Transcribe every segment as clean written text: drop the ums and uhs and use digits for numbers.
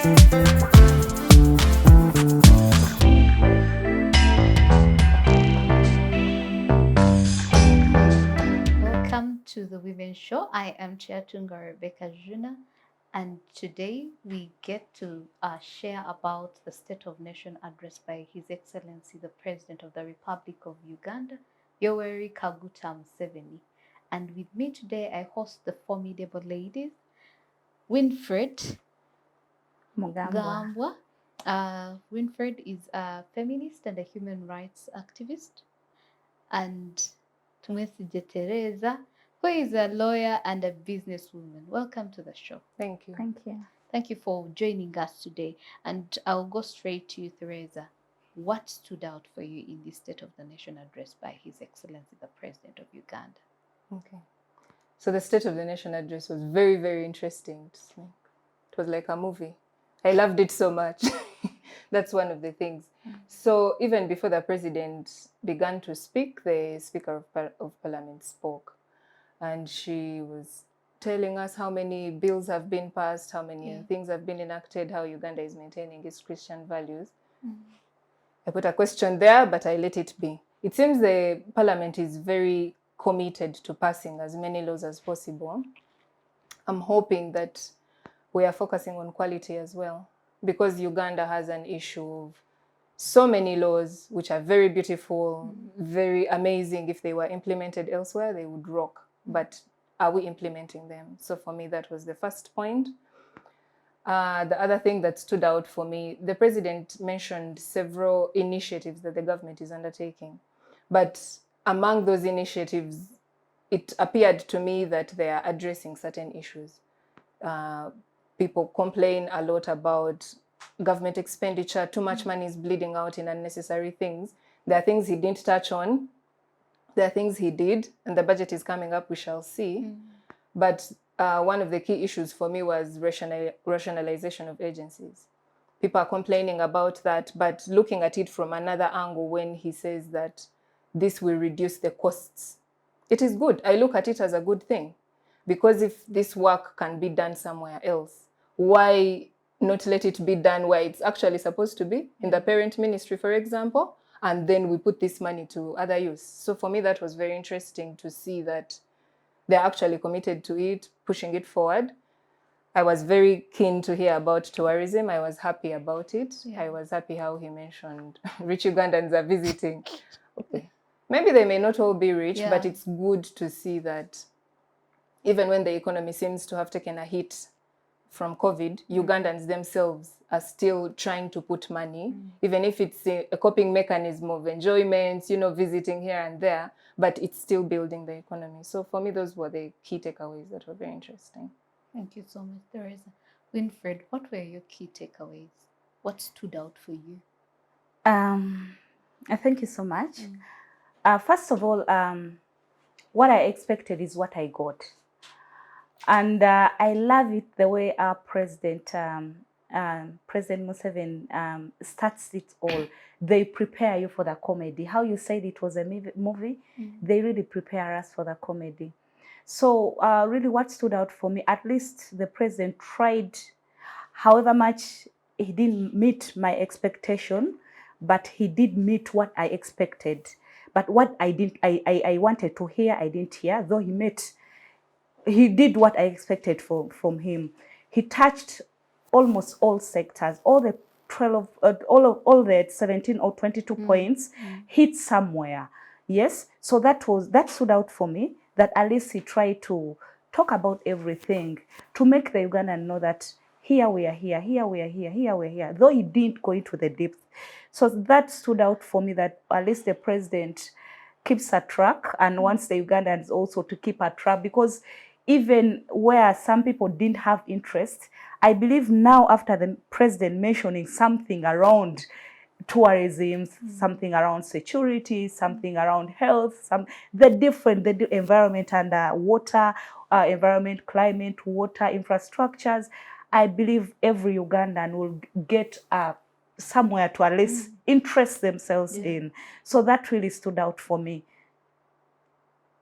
Welcome to the Women's Show. I am Chiatunga Rebecca Juna, and today we get to share about the State of Nation address by His Excellency the President of the Republic of Uganda, Yoweri Kaguta Museveni. And with me today, I host the formidable ladies, Winfred Mugambwa. Gambwa. Winfred is a feminist and a human rights activist, and Tumwesije Teresa, who is a lawyer and a businesswoman. Welcome to the show. Thank you. Thank you. Thank you for joining us today. And I'll go straight to you, Teresa. What stood out for you in the State of the Nation address by His Excellency the President of Uganda? Okay. So the State of the Nation address was very, very interesting. It was like a movie. I loved it so much. That's one of the things. So even before the president began to speak, the Speaker of Parliament spoke. And she was telling us how many bills have been passed, how many things have been enacted, how Uganda is maintaining its Christian values. I put a question there, but I let it be. It seems the Parliament is very committed to passing as many laws as possible. I'm hoping that we are focusing on quality as well, because Uganda has an issue of so many laws which are very beautiful, very amazing. If they were implemented elsewhere, they would rock. But are we implementing them? So for me, that was the first point. The other thing that stood out for me, the president mentioned several initiatives that the government is undertaking. But among those initiatives, it appeared to me that they are addressing certain issues. People complain a lot about government expenditure. Too much money is bleeding out in unnecessary things. There are things he didn't touch on. There are things he did, and the budget is coming up, we shall see. But one of the key issues for me was rationalization of agencies. People are complaining about that, but looking at it from another angle when he says that this will reduce the costs. It is good. I look at it as a good thing, because if this work can be done somewhere else, why not let it be done where it's actually supposed to be, in the parent ministry, for example, and then we put this money to other use. So for me, that was very interesting to see that they're actually committed to it, pushing it forward. I was very keen to hear about tourism. I was happy about it. I was happy how he mentioned rich Ugandans are visiting. Okay. Maybe they may not all be rich, but it's good to see that even when the economy seems to have taken a hit from COVID, Ugandans themselves are still trying to put money, even if it's a coping mechanism of enjoyment, visiting here and there, but it's still building the economy. So for me, those were the key takeaways that were very interesting. Thank you so much, Teresa. Winfred, what were your key takeaways? What stood out for you? Thank you so much. First of all, what I expected is what I got. And I love it the way our President Museveni starts it all. They prepare you for the comedy. How you said it was a movie, they really prepare us for the comedy. So really what stood out for me, at least the President tried, however much he didn't meet my expectation, but he did meet what I expected. But what I wanted to hear, I didn't hear, though he did what I expected from him. He touched almost all sectors, all the 12, all the 17 or 22 points hit somewhere. Yes, so that stood out for me. That at least he tried to talk about everything to make the Ugandan know that here we are here, here we are here, here we are here. Though he didn't go into the depth, so that stood out for me. That at least the president keeps a track and wants the Ugandans also to keep a track, because even where some people didn't have interest, I believe now after the president mentioning something around tourism, something around security, something around health, the environment and water, environment, climate, water, infrastructures, I believe every Ugandan will get somewhere to at least interest themselves in. So that really stood out for me.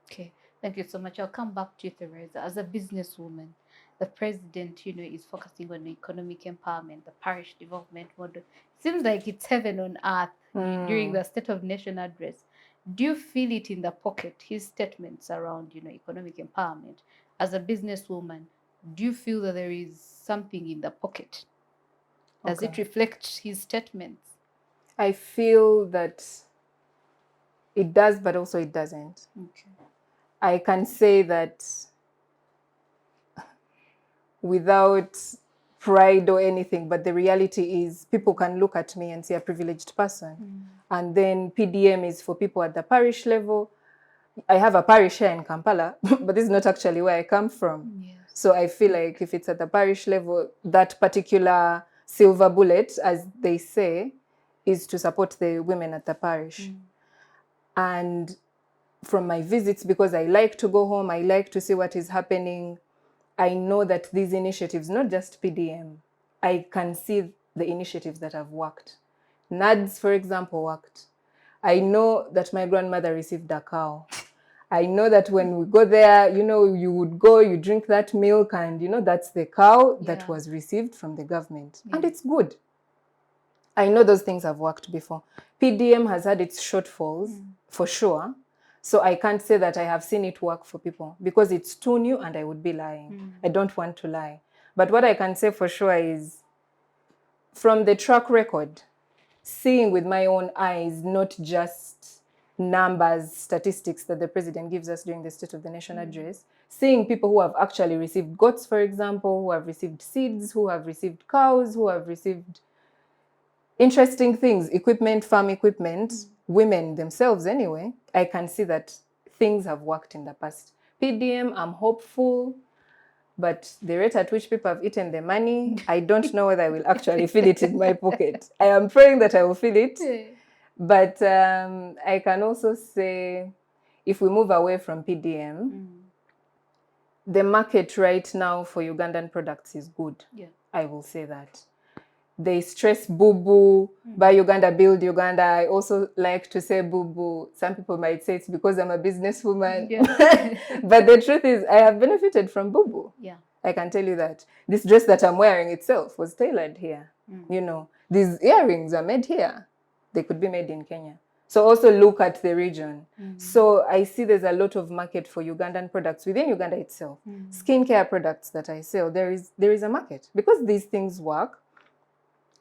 Okay. Thank you so much. I'll come back to you, Teresa. As a businesswoman, the president, is focusing on economic empowerment, the parish development model. Seems like it's heaven on earth during the State of Nation address. Do you feel it in the pocket, his statements around, economic empowerment? As a businesswoman, do you feel that there is something in the pocket? Does it reflect his statements? I feel that it does, but also it doesn't. Okay. I can say that without pride or anything, but the reality is people can look at me and see a privileged person. And then PDM is for people at the parish level. I have a parish here in Kampala, but this is not actually where I come from. Yes. So I feel like if it's at the parish level, that particular silver bullet, as they say, is to support the women at the parish. And from my visits, because I like to go home, I like to see what is happening, I know that these initiatives, not just PDM, I can see the initiatives that have worked. NADS, for example, worked. I know that my grandmother received a cow. I know that when we go there, you would go, you drink that milk, and that's the cow that was received from the government. And it's good. I know those things have worked before. PDM has had its shortfalls, for sure. So I can't say that I have seen it work for people because it's too new and I would be lying. I don't want to lie. But what I can say for sure is from the track record, seeing with my own eyes, not just numbers, statistics that the president gives us during the State of the Nation address, seeing people who have actually received goats, for example, who have received seeds, who have received cows, who have received interesting things, equipment, farm equipment, women themselves anyway, I can see that things have worked in the past. PDM, I'm hopeful, but the rate at which people have eaten the money, I don't know whether I will actually feel it in my pocket. I am praying that I will feel it. But I can also say, if we move away from PDM, the market right now for Ugandan products is good. I will say that. They stress boo-boo, buy Uganda, build Uganda. I also like to say boo-boo. Some people might say it's because I'm a businesswoman. But the truth is I have benefited from boo-boo. I can tell you that. This dress that I'm wearing itself was tailored here. These earrings are made here. They could be made in Kenya. So also look at the region. So I see there's a lot of market for Ugandan products within Uganda itself. Skincare products that I sell, there is a market because these things work.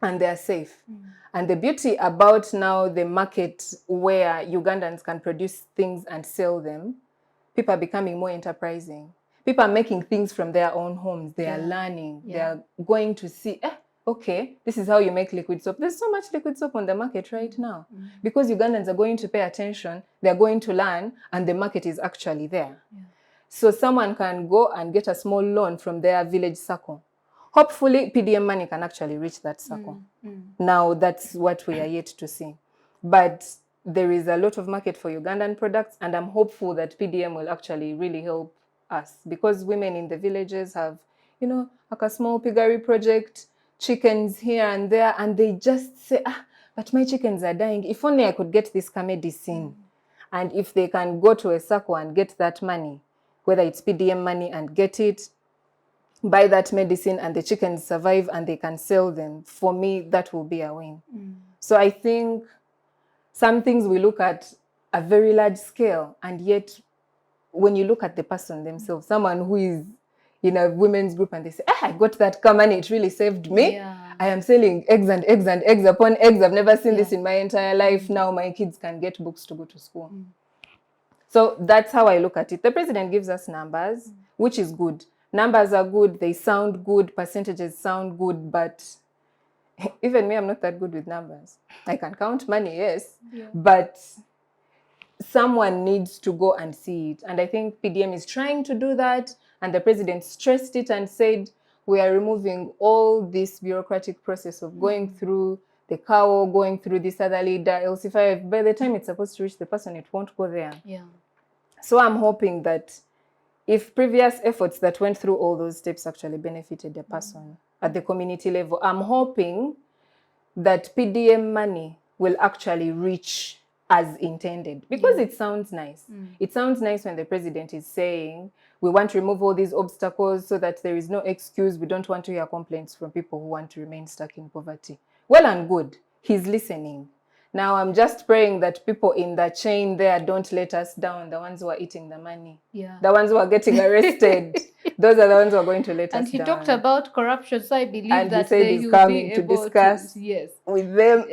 And they're safe. And the beauty about now the market where Ugandans can produce things and sell them, people are becoming more enterprising. People are making things from their own homes. They are learning. They are going to see, okay, this is how you make liquid soap. There's so much liquid soap on the market right now. Because Ugandans are going to pay attention, they're going to learn, and the market is actually there. So someone can go and get a small loan from their village circle. Hopefully, PDM money can actually reach that circle. Now, that's what we are yet to see. But there is a lot of market for Ugandan products, and I'm hopeful that PDM will actually really help us because women in the villages have, like a small piggery project, chickens here and there, and they just say, but my chickens are dying. If only I could get this medicine. And if they can go to a circle and get that money, whether it's PDM money and get it, buy that medicine and the chickens survive and they can sell them, for me, that will be a win. So I think some things we look at a very large scale, and yet when you look at the person themselves, someone who is in a women's group and they say, I got that money, it really saved me. I am selling eggs and eggs and eggs upon eggs. I've never seen this in my entire life. Now my kids can get books to go to school. So that's how I look at it. The president gives us numbers, which is good. Numbers are good, they sound good, percentages sound good, but even me, I'm not that good with numbers. I can count money, yes, but someone needs to go and see it. And I think PDM is trying to do that, and the president stressed it and said, we are removing all this bureaucratic process of going through the cow, going through this other leader, else if by the time it's supposed to reach the person, it won't go there. So I'm hoping that if previous efforts that went through all those steps actually benefited the person at the community level, I'm hoping that PDM money will actually reach as intended, because Yeah. it sounds nice. It sounds nice when the president is saying, we want to remove all these obstacles so that there is no excuse. We don't want to hear complaints from people who want to remain stuck in poverty. Well and good. He's listening. Now I'm just praying that people in the chain there don't let us down, the ones who are eating the money. Yeah. The ones who are getting arrested. Those are the ones who are going to let And us he down. talked about corruption, so I believe And he that said they he's will coming be to able discuss to, yes, with them.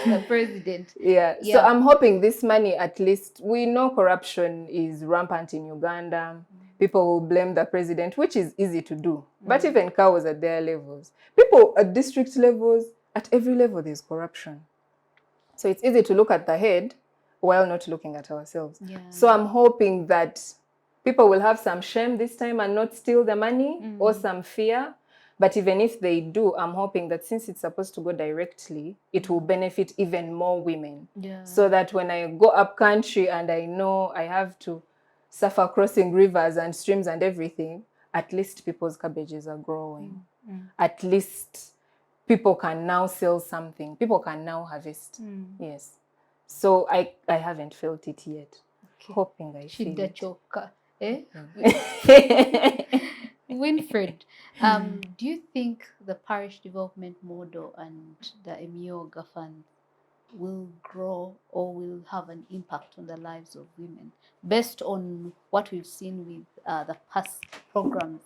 the president. Yeah. So Yeah. I'm hoping this money, at least, we know corruption is rampant in Uganda. People will blame the president, which is easy to do. But even cows at their levels. People at district levels, at every level, there's corruption. So it's easy to look at the head while not looking at ourselves. Yeah. So I'm hoping that people will have some shame this time and not steal the money or some fear. But even if they do, I'm hoping that since it's supposed to go directly, it will benefit even more women. Yeah. So that when I go up country and I know I have to suffer crossing rivers and streams and everything, at least people's cabbages are growing. At least people can now sell something. People can now harvest. Yes. So I haven't felt it yet. Okay. Hoping I feel Shida it. choka. Winfred, do you think the parish development model and the Emioga fund will grow or will have an impact on the lives of women based on what we've seen with the past programs?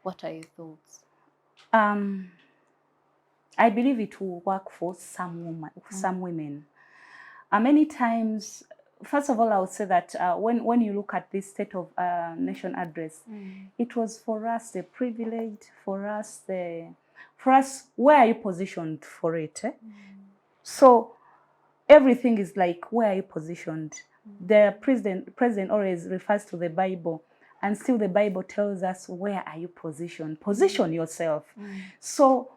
What are your thoughts? I believe it will work for some women. Many times, first of all, I would say that when you look at this State of Nation address, it was for us the privilege, for us, where are you positioned for it? So everything is like, where are you positioned? The president always refers to the Bible, and still the Bible tells us, where are you positioned? Position yourself. So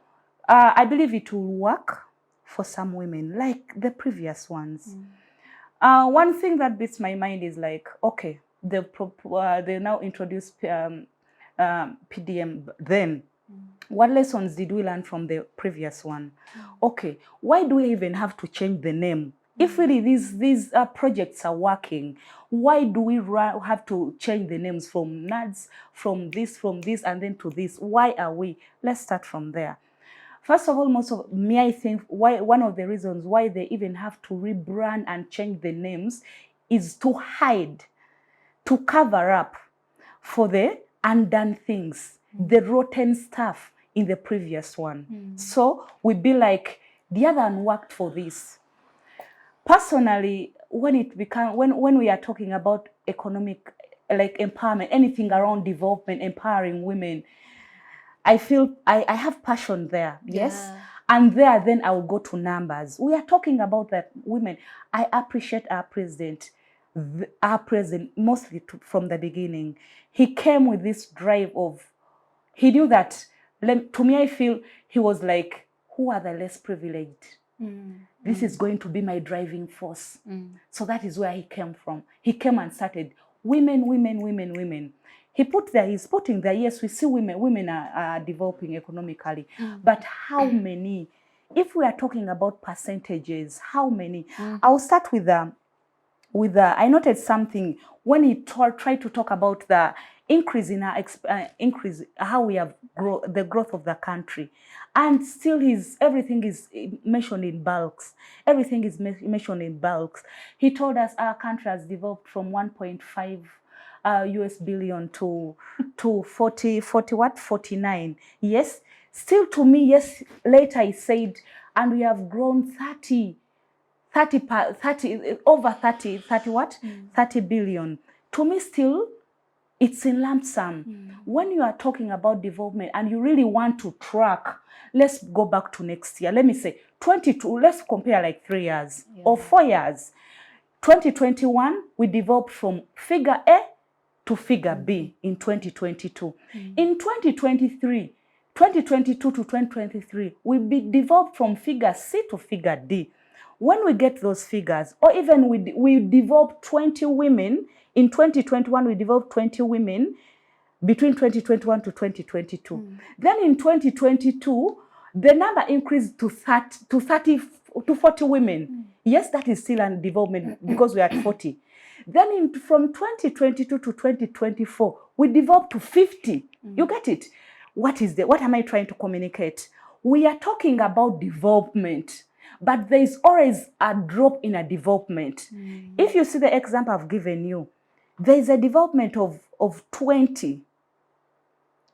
I believe it will work for some women, like the previous ones. One thing that beats my mind is like, okay, they now introduced PDM then. What lessons did we learn from the previous one? Okay, why do we even have to change the name? If really these projects are working, why do we have to change the names from NADS, from this, and then to this? Why are we? Let's start from there. First of all, I think one of the reasons why they even have to rebrand and change the names is to hide, to cover up for the undone things, the rotten stuff in the previous one. So we'd be like, the other one worked for this. Personally, when we are talking about economic, like empowerment, anything around development, empowering women, I feel I have passion there, yes? Yeah. And then I will go to numbers. We are talking about that women. I appreciate our president mostly from the beginning. He came with this drive of, he knew that, to me I feel he was like, who are the less privileged? This is going to be my driving force. So that is where he came from. He came and started, women, women, women, women. He's putting there, yes, we see women are developing economically, but how many? If we are talking about percentages, how many? I'll start with I noted something when he tried to talk about the increase in our how we have the growth of the country, and still everything is mentioned in bulks. Everything is mentioned in bulks. He told us our country has developed from 1.5 US billion to 49. Yes, still to me, yes, later he said, and we have grown 30 billion. To me, still, it's in lump sum. When you are talking about development and you really want to track, let's go back to next year. Let me say 22, let's compare like 3 years or 4 years. 2021, we developed from figure A to figure B in 2022. In 2022 to 2023, we developed from figure C to figure D. When we get those figures, or even we developed 20 women, in 2021 we developed 20 women between 2021 to 2022. Then in 2022, the number increased to 30 to 40 women. Yes, that is still a development because we are at 40. Then from 2022 to 2024, we developed to 50. You get it? What am I trying to communicate? We are talking about development, but there is always a drop in a development. If you see the example I've given you, there is a development of 20.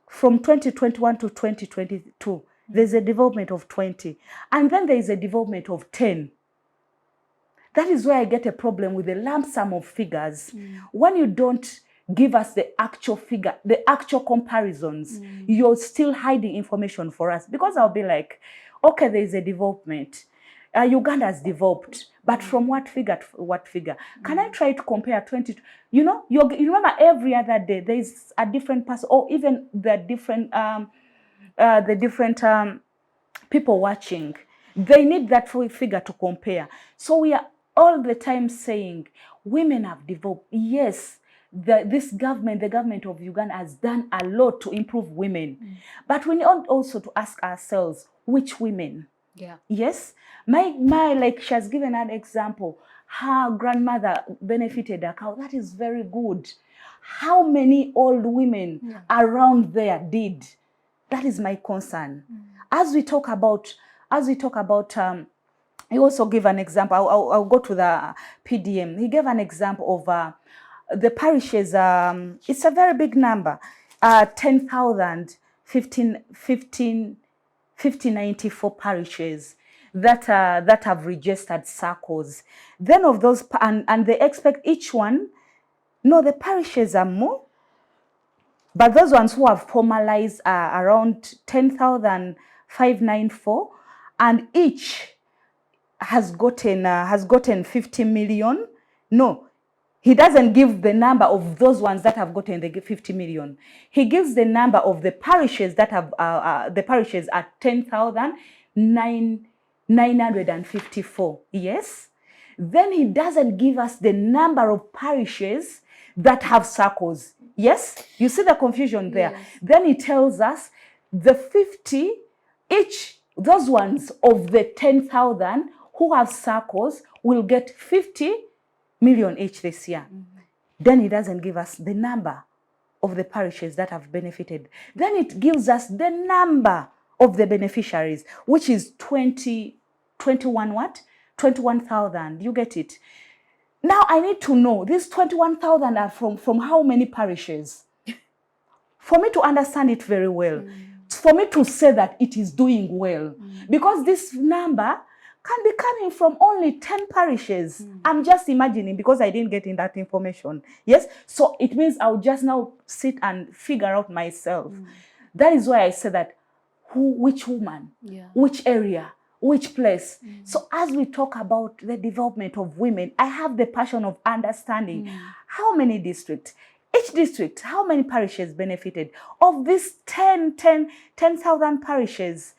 From 2021 to 2022, there's a development of 20. And then there is a development of 10. That is where I get a problem with the lump sum of figures. When you don't give us the actual figure, the actual comparisons, you're still hiding information for us. Because I'll be like, okay, there is a development. Uganda has developed, but from what figure to what figure? Can I try to compare 20? You remember every other day there is a different person, or even the different people watching. They need that figure to compare. So we are all the time saying women have developed. Yes, this government, the government of Uganda, has done a lot to improve women, but we need also to ask ourselves, which women? Yeah. Yes, my like she has given an example. Her grandmother benefited a cow. That is very good. How many old women around there did? That is my concern. As we talk about, he also gave an example. I'll go to the PDM. He gave an example of the parishes. It's a very big number. 10,000, 1,594 parishes that have registered circles. Then of those, and they expect each one, no, the parishes are more, but those ones who have formalized are around 10,594, and each has gotten 50 million. No, he doesn't give the number of those ones that have gotten the 50 million. He gives the number of the parishes that have the parishes at 10,954. Yes. Then he doesn't give us the number of parishes that have circles. Yes, you see the confusion there. Yes. Then he tells us the 50 each, those ones of the 10,000 who have circles will get 50 million each this year. Then he doesn't give us the number of the parishes that have benefited. Then it gives us the number of the beneficiaries, which is 21,000. You get it? Now I need to know these 21,000 are from how many parishes? For me to understand it very well. For me to say that it is doing well. Because this number can be coming from only 10 parishes. I'm just imagining because I didn't get in that information. Yes? So it means I'll just now sit and figure out myself. That is why I say that which woman, which area, which place. So as we talk about the development of women, I have the passion of understanding how many districts, each district, how many parishes benefited. Of these 10,000 parishes,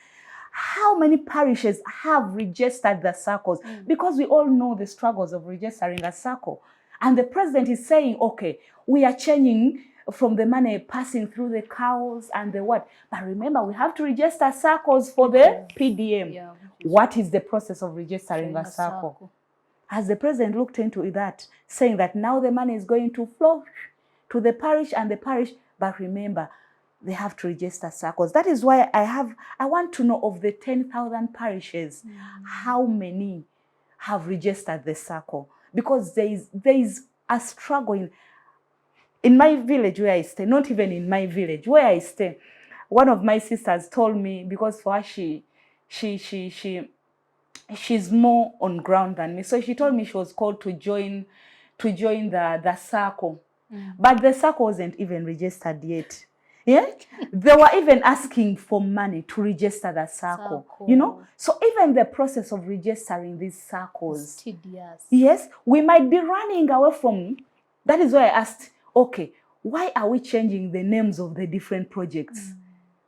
how many parishes have registered the circles? Because we all know the struggles of registering a circle. And the president is saying, okay, we are changing from the money passing through the cows and the what. But remember, we have to register circles for the PDM. Yeah. What is the process of registering a circle? Has the president looked into that, saying that now the money is going to flow to the parish and the parish, but remember, they have to register circles. That is why I want to know of the 10,000 parishes, how many have registered the circle? Because there is a struggle in my village where I stay, not even in my village, where I stay. One of my sisters told me, because for her she's more on ground than me. So she told me she was called to join the circle. But the circle wasn't even registered yet. Yeah? They were even asking for money to register the circle. You know? So even the process of registering these circles. Tedious. Yes, we might be running away from. That is why I asked, okay, why are we changing the names of the different projects?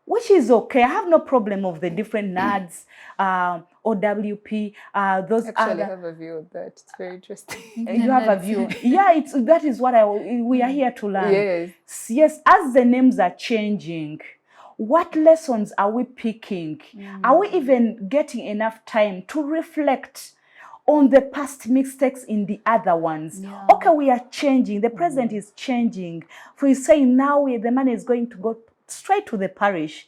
Which is okay. I have no problem of the different NADs, OWP, those Actually, I have a view of that. It's very interesting. You have a view. Yeah, that is what we are here to learn. Yes. Yes, as the names are changing, What lessons are we picking? Are we even getting enough time to reflect on the past mistakes in the other ones? Yeah. Okay, we are changing. The president is changing. For you saying now the money is going to go straight to the parish.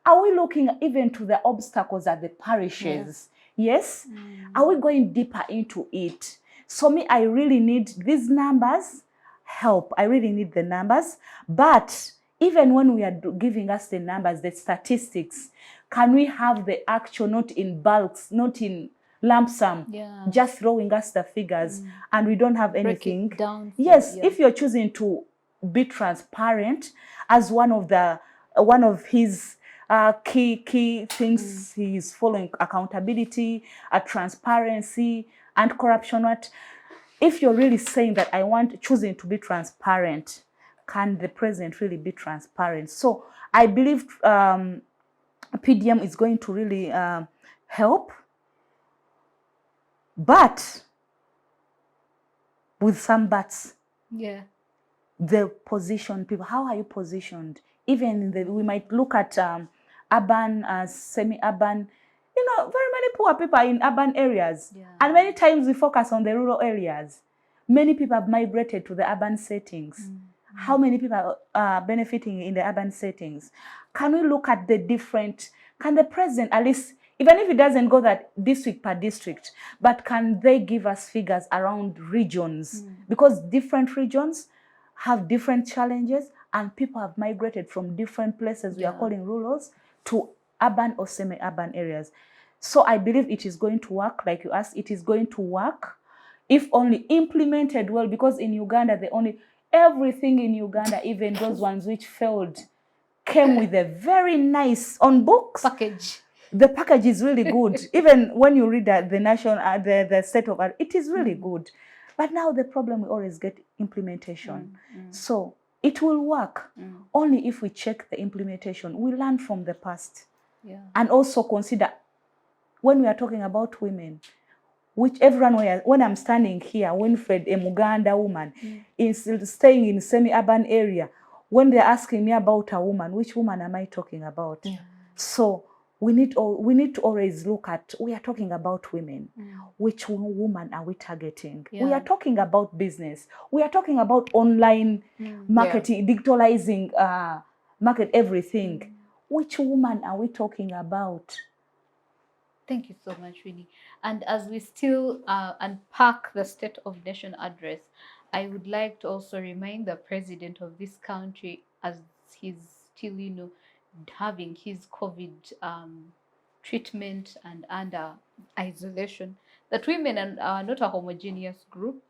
Are we looking even to the obstacles at the parishes? Yes. Are we going deeper into it? So me, I really need these numbers help. I really need the numbers. But even when we are giving us the numbers, the statistics, can we have the actual, not in bulks, not in lump sum, just throwing us the figures and we don't have anything? Break it down. Yes, if you're choosing to be transparent as one of his key things he's following, accountability, transparency, and corruption. If you're really saying that I want choosing to be transparent, can the president really be transparent? So I believe PDM is going to really help, but with some buts. Yeah. The position, people, how are you positioned? Even in the, we might look at urban, semi-urban, very many poor people are in urban areas. And many times we focus on the rural areas. Many people have migrated to the urban settings. How many people are benefiting in the urban settings? Can we look at the different, can the president at least, even if it doesn't go that district per district, but can they give us figures around regions? Because different regions have different challenges and people have migrated from different places we are calling rurals to urban or semi-urban areas. So I believe it is going to work, like you asked, it is going to work if only implemented well, because in Uganda, everything in Uganda, even those ones which failed, came with a very nice, on books, package. The package is really good. Even when you read the national, the state of art, it is really good. But now the problem, we always get implementation. So it will work only if we check the implementation. We learn from the past. And also consider, when we are talking about women, which everyone, when I'm standing here, Winfred, a Muganda woman, is staying in semi-urban area, when they're asking me about a woman, which woman am I talking about? So we need to always look at, we are talking about women. Which woman are we targeting? We are talking about business. We are talking about online marketing, digitalizing market, everything. Which woman are we talking about? Thank you so much, Winnie. And as we still unpack the State of Nation address, I would like to also remind the president of this country, as he's still, having his COVID treatment and under isolation, that women are not a homogeneous group.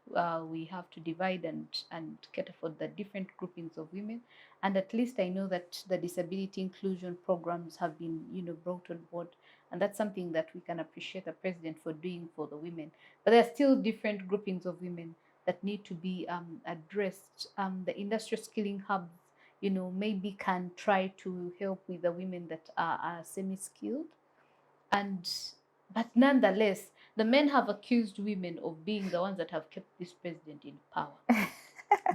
We have to divide and cater for the different groupings of women. And at least I know that the disability inclusion programs have been, brought on board. And that's something that we can appreciate the president for doing for the women. But there are still different groupings of women that need to be addressed. The industrial skilling hubs, maybe can try to help with the women that are semi-skilled. But nonetheless, the men have accused women of being the ones that have kept this president in power.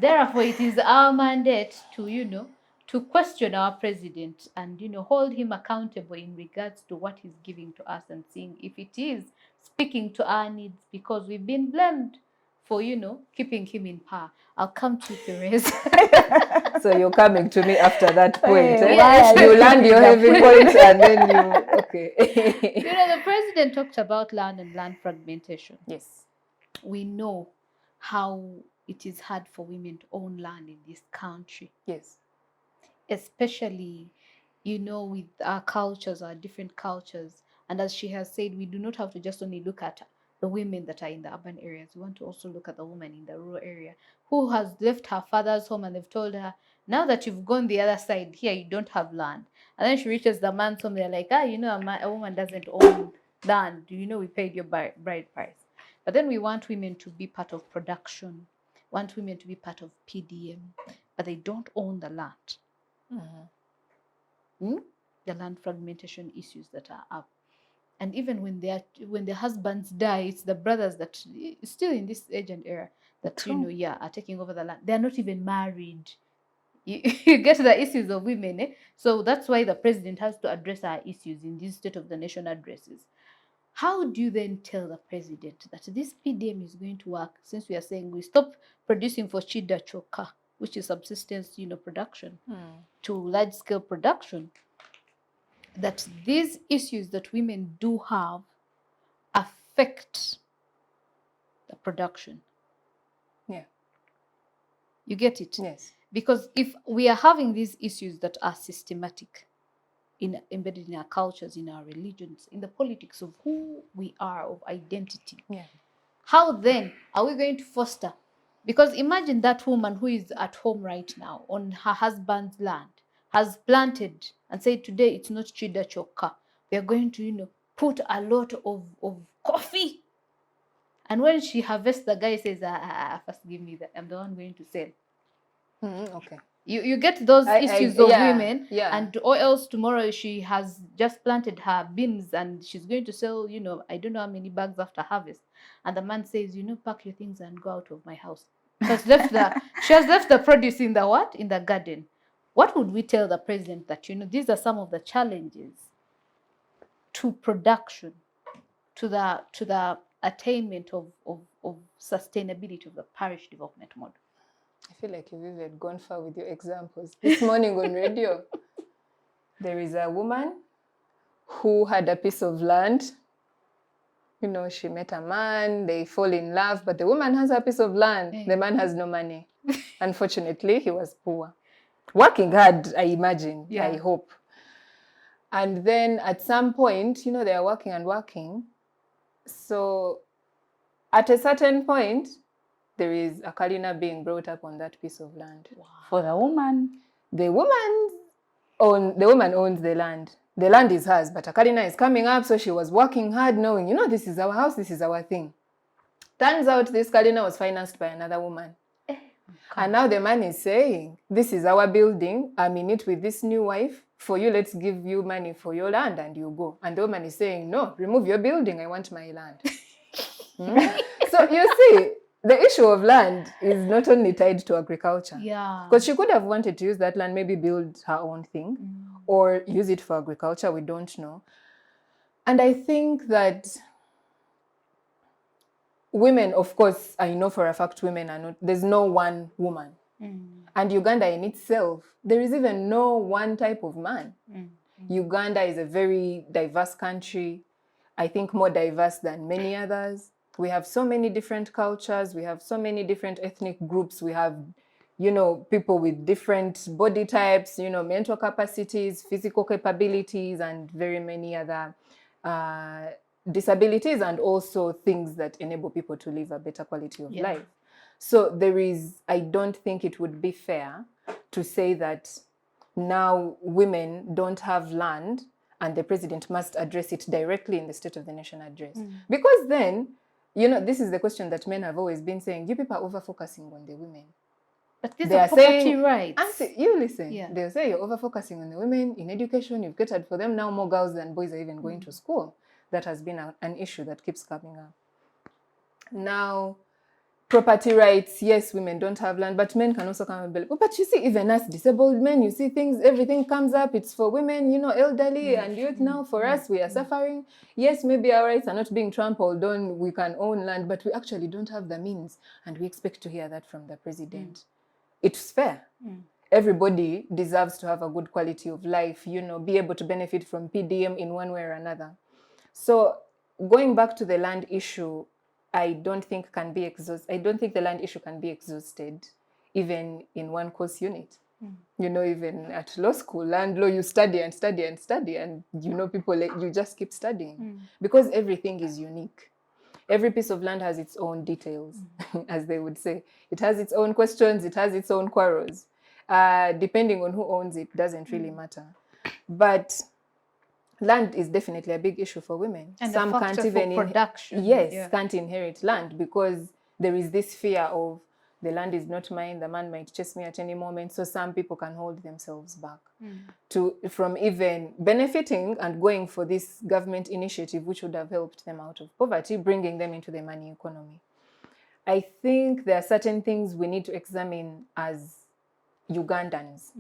Therefore, it is our mandate to question our president and, hold him accountable in regards to what he's giving to us and seeing if it is speaking to our needs, because we've been blamed for, keeping him in power. I'll come to you, Therese. So you're coming to me after that point. Hey, eh? You land your heavy point and then you, okay. The president talked about land and land fragmentation. Yes. We know how it is hard for women to own land in this country. Yes. Especially, with our cultures, our different cultures. And as she has said, we do not have to just only look at the women that are in the urban areas. We want to also look at the woman in the rural area who has left her father's home and they've told her, now that you've gone the other side, here you don't have land. And then she reaches the man's home, they're like, a woman doesn't own land. We paid your bride price. But then we want women to be part of production, want women to be part of PDM, but they don't own the land. The land fragmentation issues that are up. And even when their husbands die, it's the brothers that still in this age and era that are taking over the land. They're not even married. You get the issues of women. So that's why the president has to address our issues in these State of the Nation addresses. How do you then tell the president that this PDM is going to work, since we are saying we stop producing for Chida Choka, which is subsistence, production, to large scale production, that these issues that women do have affect the production? Yeah. You get it? Yes. Because if we are having these issues that are systematic, embedded in our cultures, in our religions, in the politics of who we are, of identity, Yeah. how then are we going to foster? Because imagine that woman who is at home right now on her husband's land, has planted and said, today it's not Chida Choka. We are going to, put a lot of coffee. And when she harvests, the guy says, first give me that. I'm the one going to sell. Okay. You get those issues of yeah, women, yeah. and or else tomorrow she has just planted her beans and she's going to sell, I don't know how many bags after harvest, and the man says, pack your things and go out of my house. She has left the produce in the garden. What would we tell the president that these are some of the challenges to production, to the attainment of sustainability of the parish development model? I feel like you've even gone far with your examples. This morning on radio, there is a woman who had a piece of land. She met a man, they fall in love, but the woman has a piece of land. The man has no money. Unfortunately, he was poor. Working hard, I imagine, Yeah. I hope. And then at some point, they are working and working. So at a certain point, there is a Kalina being brought up on that piece of land. Wow. For the woman. The woman owns the land. The land is hers, but a Kalina is coming up, so she was working hard, knowing, this is our house, this is our thing. Turns out this Kalina was financed by another woman. And now the man is saying, this is our building, I'm in it with this new wife. For you, let's give you money for your land and you go. And the woman is saying, no, remove your building, I want my land. So you see, the issue of land is not only tied to agriculture. Yeah. Because she could have wanted to use that land, maybe build her own thing, or use it for agriculture, we don't know. And I think that women, of course, I know for a fact women are not, there's no one woman. And Uganda in itself, there is even no one type of man. Uganda is a very diverse country, I think more diverse than many others. We have so many different cultures, we have so many different ethnic groups, we have, people with different body types, mental capacities, physical capabilities, and very many other disabilities, and also things that enable people to live a better quality of life. So I don't think it would be fair to say that now women don't have land and the president must address it directly in the State of the Nation address. Because then, this is the question that men have always been saying, you people are over-focusing on the women. But these are property rights. You listen. Yeah. They'll say you're over-focusing on the women in education. You've catered for them. Now more girls than boys are even going to school. That has been an issue that keeps coming up. Now, property rights, yes, women don't have land, but men can also come and build. But you see, even as disabled men, you see everything comes up. It's for women, elderly and youth. Now for us, we are suffering. Yes, maybe our rights are not being trampled on. We can own land, but we actually don't have the means. And we expect to hear that from the president. It's fair. Everybody deserves to have a good quality of life, be able to benefit from PDM in one way or another. So going back to the land issue, I don't think the land issue can be exhausted, even in one course unit. Even at law school, land law, you study and study and study, and people you just keep studying because everything is unique. Every piece of land has its own details, as they would say. It has its own questions, it has its own quarrels. Depending on who owns it, doesn't really matter. But land is definitely a big issue for women. And some can't even production. Can't inherit land because there is this fear of the land is not mine, the man might chase me at any moment. So some people can hold themselves back from even benefiting and going for this government initiative, which would have helped them out of poverty, bringing them into the money economy. I think there are certain things we need to examine as Ugandans.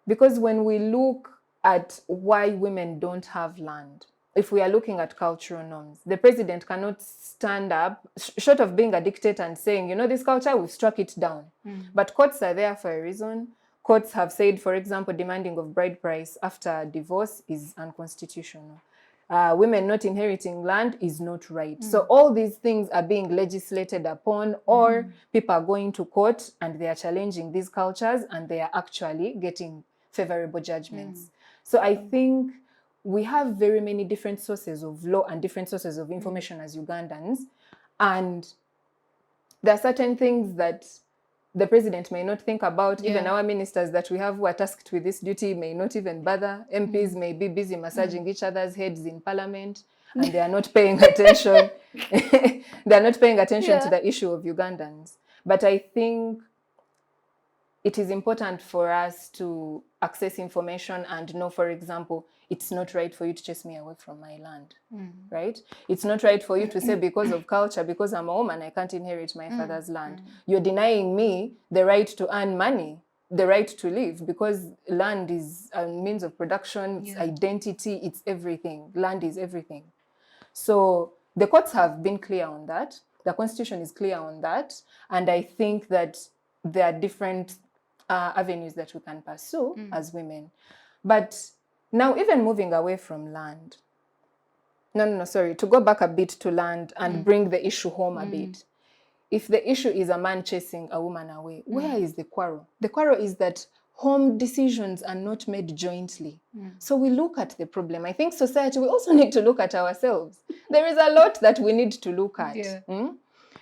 Because when we look at why women don't have land, if we are looking at cultural norms, the president cannot stand up, short of being a dictator and saying, you know, this culture, we've struck it down. But courts are there for a reason. Courts have said, for example, demanding of bride price after divorce is unconstitutional. Women not inheriting land is not right. So all these things are being legislated upon, or people are going to court and they are challenging these cultures and they are actually getting favorable judgments. So I think we have very many different sources of law and different sources of information as Ugandans. And there are certain things that the president may not think about. Even our ministers that we have who are tasked with this duty may not even bother. MPs may be busy massaging each other's heads in parliament, and they are not paying attention. They are not paying attention to the issue of Ugandans. But I think it is important for us to access information and know, for example, it's not right for you to chase me away from my land, right? It's not right for you to say because of culture, because I'm a woman, I can't inherit my father's land. You're denying me the right to earn money, the right to live, because land is a means of production, it's identity, it's everything. Land is everything. So the courts have been clear on that. The Constitution is clear on that. And I think that there are different avenues that we can pursue as women. But now, even moving away from land, to go back a bit to land and bring the issue home a bit. If the issue is a man chasing a woman away, where is the quarrel? The quarrel is that home decisions are not made jointly. So we look at the problem. I think society, we also need to look at ourselves. There is a lot that we need to look at.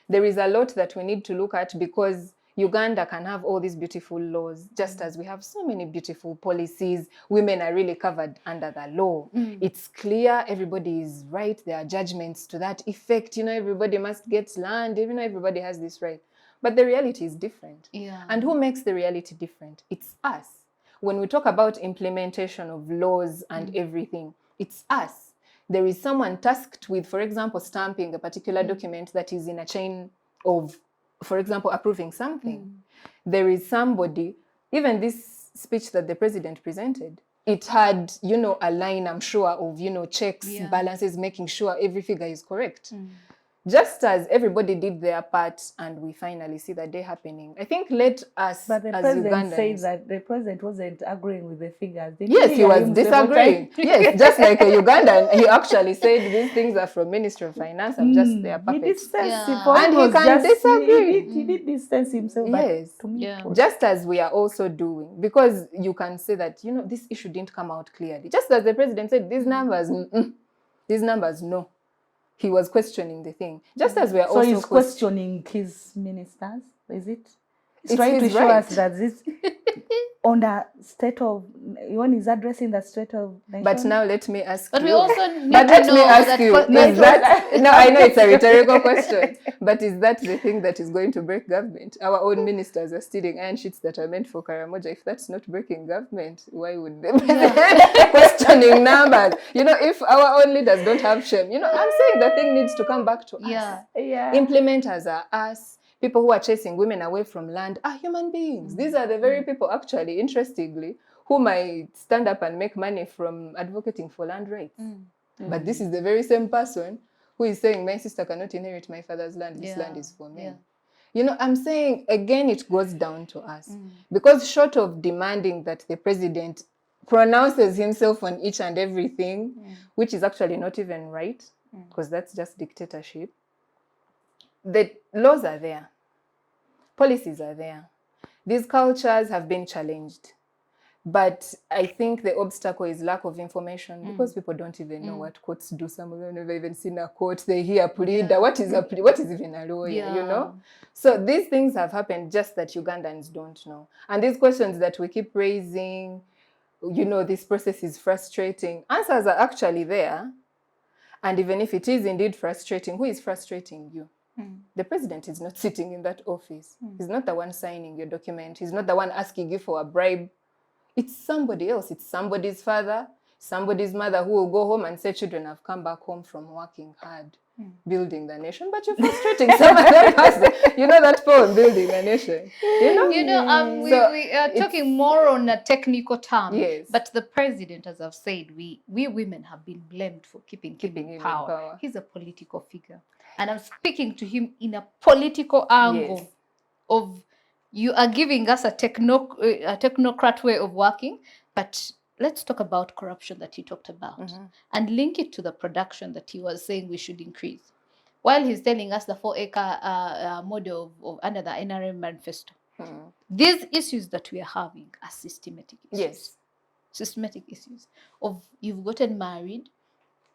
There is a lot that we need to look at, because Uganda can have all these beautiful laws, just as we have so many beautiful policies. Women are really covered under the law. It's clear, everybody is right. There are judgments to that effect. You know, everybody must get land. Even though everybody has this right. But the reality is different. And who makes the reality different? It's us. When we talk about implementation of laws and everything, it's us. There is someone tasked with, for example, stamping a particular document that is in a chain of, for example, approving something. There is somebody, even this speech that the president presented, it had, you know, a line, I'm sure, of, you know, checks, balances, making sure every figure is correct. Just as everybody did their part and we finally see that day happening, I think let us, but the as president Ugandans, said that the president wasn't agreeing with the figures. Yes, he was disagreeing. Yes, just like a Ugandan, he actually said these things are from Ministry of Finance. I'm just their puppets. And he can disagree. He did distance himself. Yes, but to me, just as we are also doing, because you can say that, you know, this issue didn't come out clearly. Just as the president said, these numbers, no. He was questioning the thing. Just as we are also... So he's questioning his ministers, is it? He's It's trying to his show right. us that this, on the state of, when he's addressing the state of nation. But now let me ask But you. we also need But to let know me ask that you, is that... No, I know it's a rhetorical question. But is that the thing that is going to break government? Our own ministers are stealing iron sheets that are meant for Karamoja. If that's not breaking government, why would they be questioning numbers? You know, if our own leaders don't have shame, you know, I'm saying the thing needs to come back to us. Implementers are us. People who are chasing women away from land are human beings. These are the very people, actually, interestingly, who might stand up and make money from advocating for land rights. But this is the very same person who is saying, my sister cannot inherit my father's land. This land is for me. You know, I'm saying, again, it goes down to us. Because short of demanding that the president pronounces himself on each and everything, which is actually not even right, because that's just dictatorship, the laws are there. Policies are there. These cultures have been challenged. But I think the obstacle is lack of information, because people don't even know what courts do. Some of them have never even seen a court. They hear a pleader. What is a pleader? What is even a lawyer, you know? So these things have happened, just that Ugandans don't know. And these questions that we keep raising, you know, this process is frustrating. Answers are actually there. And even if it is indeed frustrating, who is frustrating you? The president is not sitting in that office. He's not the one signing your document. He's not the one asking you for a bribe. It's somebody else. It's somebody's father, somebody's mother, who will go home and say, children have come back home from working hard. building the nation, but you're frustrating some other person. You know that poem, Building the Nation? We are talking more on a technical term. Yes. But the president, as I've said, we women have been blamed for keeping him in power. He's a political figure. And I'm speaking to him in a political angle of you are giving us a technocrat way of working, but let's talk about corruption that he talked about and link it to the production that he was saying we should increase. While he's telling us the 4-acre model of under the NRM manifesto. These issues that we are having are systematic issues. Yes. Systematic issues of you've gotten married,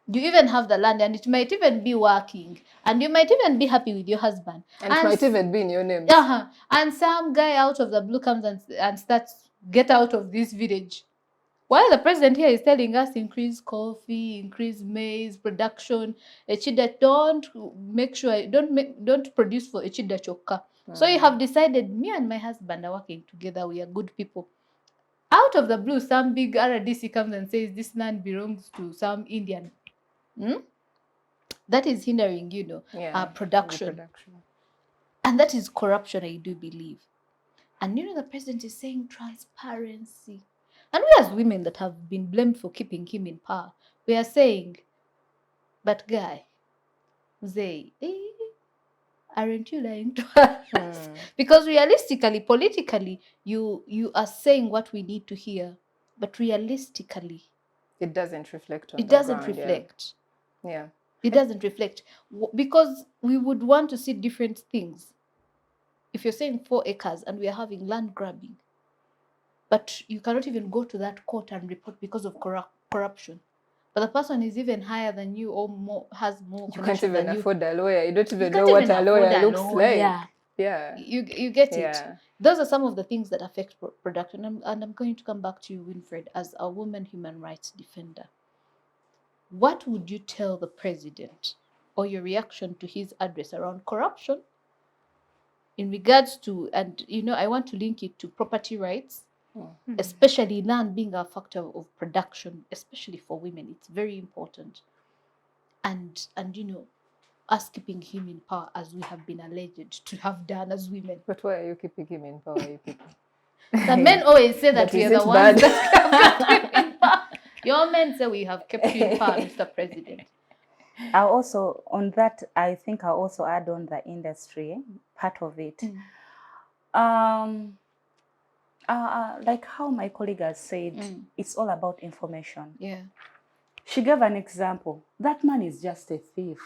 you even have the land and it might even be working and you might even be happy with your husband. And it might even be in your name. And some guy out of the blue comes and starts, get out of this village. While the president here is telling us increase coffee, increase maize production, Echida, don't produce for Echida Choka. So you have decided, me and my husband are working together, we are good people. Out of the blue, some big RDC comes and says this land belongs to some Indian. That is hindering, production. And that is corruption, I do believe. And the president is saying transparency. And we as women that have been blamed for keeping him in power, we are saying, but guy, aren't you lying to us? Because realistically, politically, you are saying what we need to hear, but realistically, it doesn't reflect on it doesn't reflect. Yeah. It doesn't reflect because we would want to see different things. If you're saying 4 acres and we are having land grabbing, but you cannot even go to that court and report because of corruption. But the person is even higher than you or has more. You can't even afford a lawyer. You don't even know what a lawyer looks like. Yeah. You get it. Those are some of the things that affect production. And I'm going to come back to you, Winfred, as a woman human rights defender. What would you tell the president or your reaction to his address around corruption in regards to, and I want to link it to property rights, especially land being a factor of production, especially for women. It's very important. And us keeping him in power as we have been alleged to have done as women. But why are you keeping him in power, you people? The men always say that we are the ones that have kept him in power. Your men say we have kept you in power, Mr. President. I also, on that, I think I'll also add on the industry part of it. Like how my colleague has said, it's all about information. Yeah. She gave an example. That man is just a thief.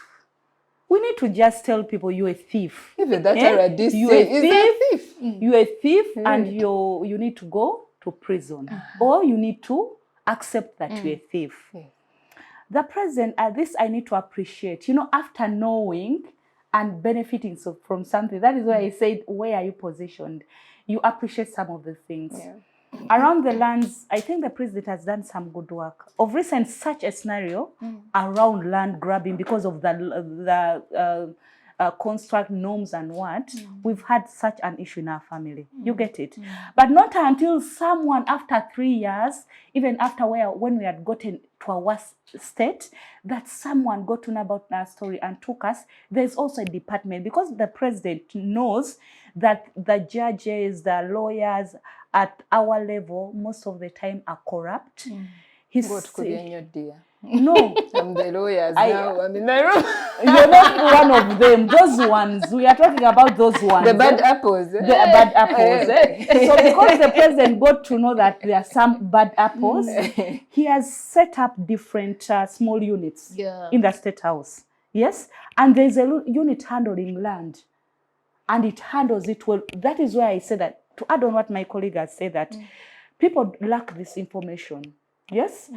We need to just tell people you're a thief. Even that already you're a thief. You're a thief and you need to go to prison. Or you need to accept that you're a thief. The president, this I need to appreciate. After knowing and benefiting from something, that is why I said, where are you positioned? You appreciate some of the things. Around the lands, I think the president has done some good work. Of recent, such a scenario around land grabbing because of the construct norms and what, we've had such an issue in our family. You get it? But not until someone after 3 years, even after when we had gotten to a worse state, that someone got to know about our story and took us. There's also a department, because the president knows that the judges, the lawyers at our level, most of the time are corrupt. No, I'm the lawyers now. I'm in the room. You're not one of them. Those ones, we are talking about those ones. The bad apples. The bad apples. So because the president got to know that there are some bad apples, he has set up different small units in the State House. Yes? And there's a unit handling land. And it handles it well. That is why I say that, to add on what my colleague has said, that people lack this information. Yes?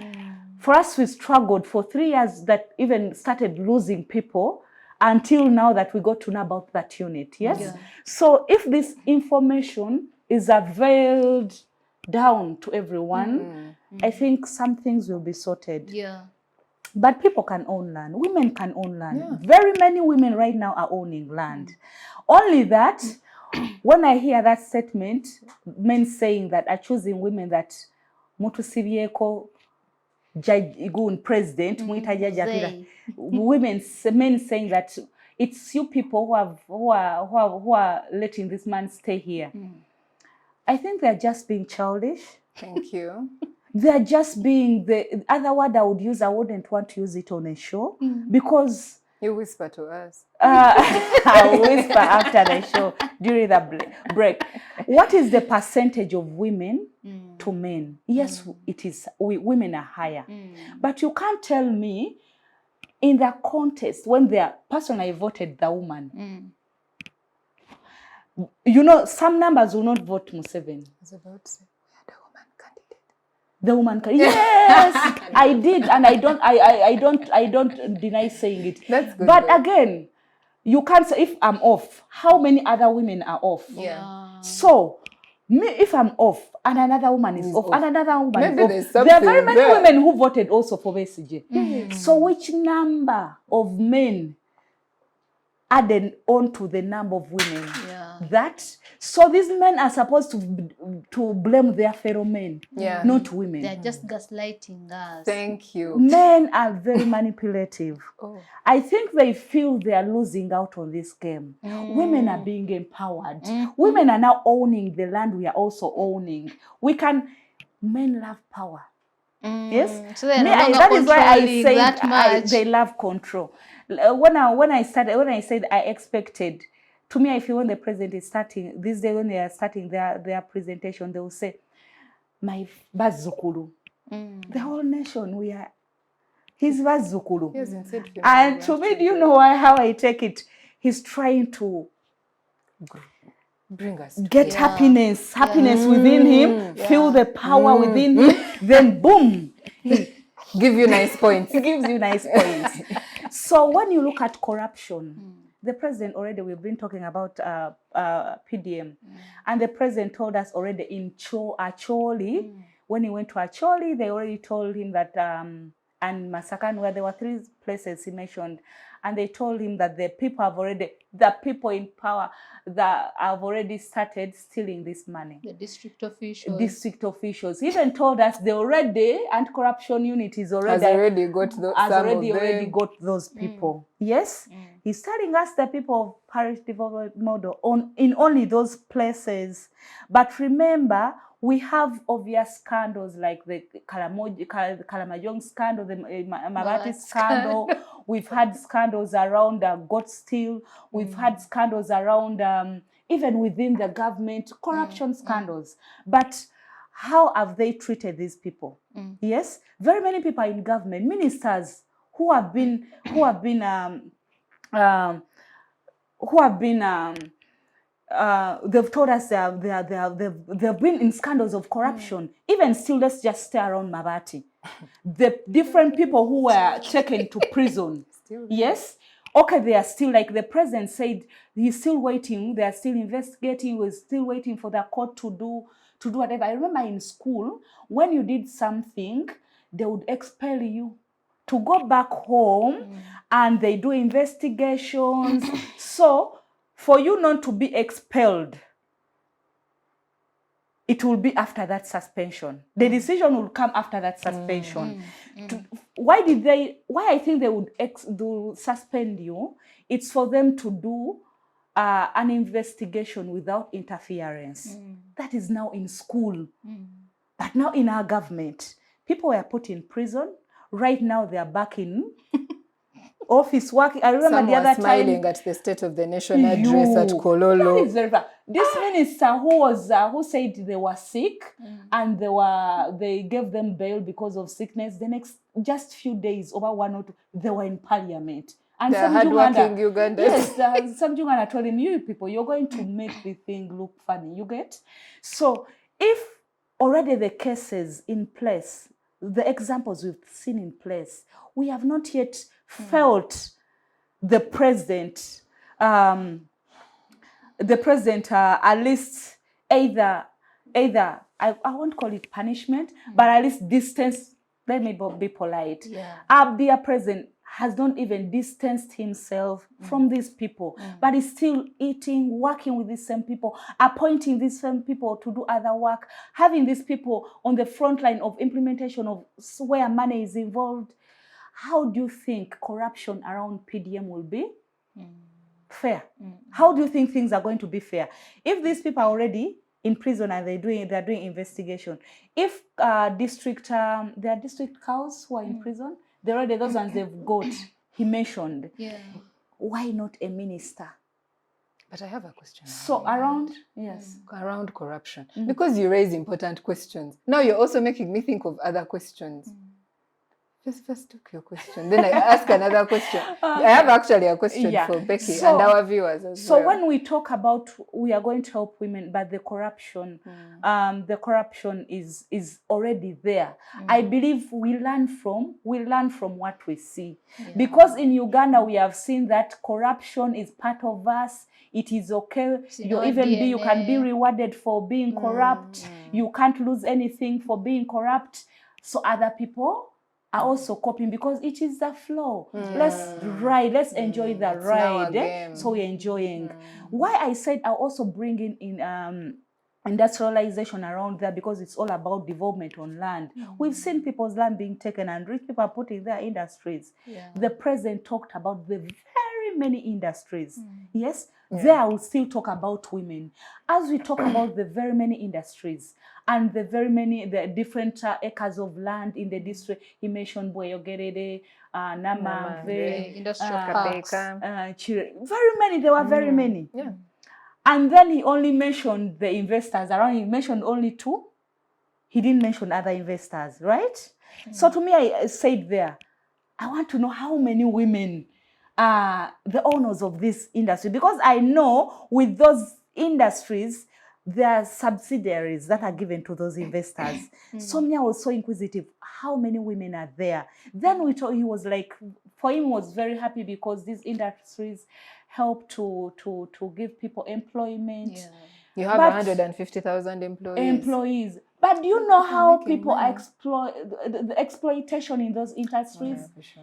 For us, we struggled for 3 years that even started losing people until now that we got to know about that unit. Yes? So if this information is availed down to everyone, I think some things will be sorted. But people can own land. Women can own land. Very many women right now are owning land. Only that, when I hear that statement, men saying that are choosing women that mutu sibyeko judge igun president muita judge apira men saying that it's you people who are letting this man stay here. I think they're just being childish. Thank you. They're just being the other word I would use. I wouldn't want to use it on a show because you whisper to us. I'll whisper after the show during the break. What is the percentage of women to men? Yes, it is. Women are higher, but you can't tell me in the contest when the person I voted the woman. You know, some numbers will not vote Museveni. I was about to say, we had a woman candidate. The woman candidate. Yes, I did, and I don't deny saying it. That's good. But again, you can't say if I'm off, how many other women are off? Yeah. So, me, if I'm off and another woman is off, and another woman is off, there are very many women who voted also for BSG. So, which number of men added on to the number of women? So these men are supposed to blame their fellow men, not women. They're just gaslighting us. Thank you. Men are very manipulative. I think they feel they are losing out on this game. Women are being empowered. Women are now owning the land we are also owning. Men love power. Yes, so that is why I say they love control. When I said I expected, to me I feel when the president is starting this day, when they are starting their presentation, they will say, "My Bazukulu," the whole nation we are his Bazukulu. And to me, do you know how I take it? He's trying to bring us get happiness within him, feel the power within him, then boom, give you nice points. He gives you nice points. So when you look at corruption, the president already, we've been talking about PDM, and the president told us already in Acholi, when he went to Acholi, they already told him that, and Masakan, where there were 3 places he mentioned, and they told him that the people in power that have already started stealing this money. The district officials even told us they already, anti-corruption unit has already got those people. Yes, he's telling us the people of parish development model in only those places. But remember, we have obvious scandals like the Kalamajong scandal, the Mabati scandal. We've had scandals around goat steal. We've had scandals around, even within the government, corruption scandals. But how have they treated these people? Yes, very many people in government, ministers who have been they've told us they've been in scandals of corruption. Even still, let's just stay around Mabati. The different people who were taken to prison. Yes. Okay, they are still, like the president said, he's still waiting. They are still investigating. We're still waiting for the court to do whatever. I remember in school, when you did something, they would expel you to go back home, and they do investigations. So, for you not to be expelled, it will be after that suspension. The decision will come after that suspension. Why I think they would suspend you? It's for them to do an investigation without interference. That is now in school. But now in our government, people were put in prison. Right now they are back in office work. I remember the other time smiling at the State of the Nation address at Kololo. This minister who said they were sick and they gave them bail because of sickness. The next just few days, over 1 or 2, they were in parliament. And some hardworking Ugandans. Yes, some Uganda told him, "You people, you're going to make the thing look funny." You get? So if already the cases in place, the examples we've seen in place, we have not yet felt the president at least either I won't call it punishment, but at least distance. Let me be polite. Yeah. Our dear president has not even distanced himself from these people, but is still eating, working with these same people, appointing these same people to do other work, having these people on the front line of implementation of where money is involved. How do you think corruption around PDM will be fair? How do you think things are going to be fair? If these people are already in prison and they're doing investigation, if there are district cows who are in prison, they're already those ones they've got, he mentioned. Yeah. Why not a minister? But I have a question. So around, yes. Around corruption. Because you raise important questions. Now you're also making me think of other questions. First took your question, then I ask another question. I have actually a question for Becky and our viewers as well. So when we talk about we are going to help women, but the corruption is already there. I believe we learn from what we see. Because in Uganda we have seen that corruption is part of us. It is okay. You can be rewarded for being corrupt. You can't lose anything for being corrupt. So other people are also copying because it is the flow. Let's enjoy the ride. So we're enjoying. Why I said I'll also bring in industrialization around there, because it's all about development on land. We've seen people's land being taken and rich people are putting their industries. The president talked about the very many industries. Yes, there I will still talk about women. As we talk about the very many industries and the different acres of land in the district, he mentioned Boyogerere, Namave, industrial parks. Very many, there were very many. And then he only mentioned the investors around. He mentioned only 2. He didn't mention other investors, right? So to me, I said there, I want to know how many women are the owners of this industry, because I know with those industries, there are subsidiaries that are given to those investors. So me, I was so inquisitive. How many women are there? Then we told, he was like, for him, was very happy because these industries help to give people employment. You have 150,000 employees. But do you know how people exploit the exploitation in those industries?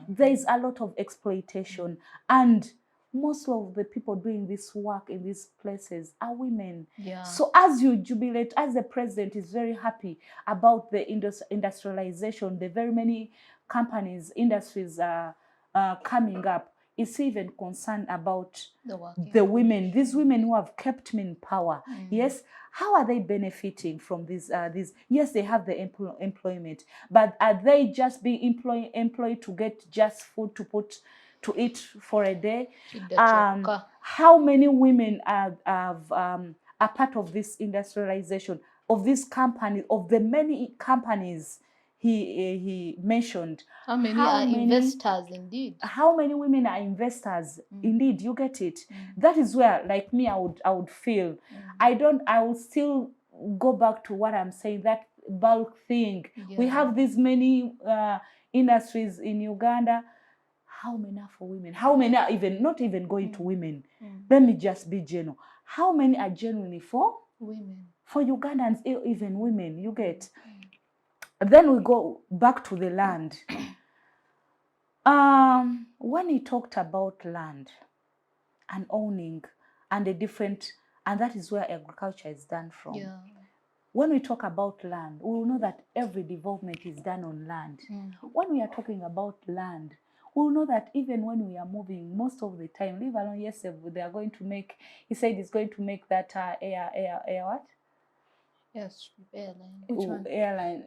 There is a lot of exploitation, and most of the people doing this work in these places are women. So as you jubilate, as the president is very happy about the industrialization, the very many industries are coming up, is even concerned about the women, these women who have kept me in power. Yes, how are they benefiting from these? Yes, they have the employment, but are they just being employed to get just food to eat for a day? How many women are part of this industrialization of this company, of the many companies he mentioned? How many are investors indeed? How many women are investors? Indeed, you get it. That is where, like me, I would feel. I will still go back to what I'm saying, that bulk thing. We have these many industries in Uganda. How many are for women? How many are not even going to women? Let me just be general. How many are genuinely for women? For Ugandans, even women, you get. Then we go back to the land. When he talked about land and owning and and that is where agriculture is done from. When we talk about land, we will know that every development is done on land. When we are talking about land, we will know that even when we are moving, most of the time, leave alone, yes, they are going to make, he said he's going to make that air what? Yes, airline. Which one? Airline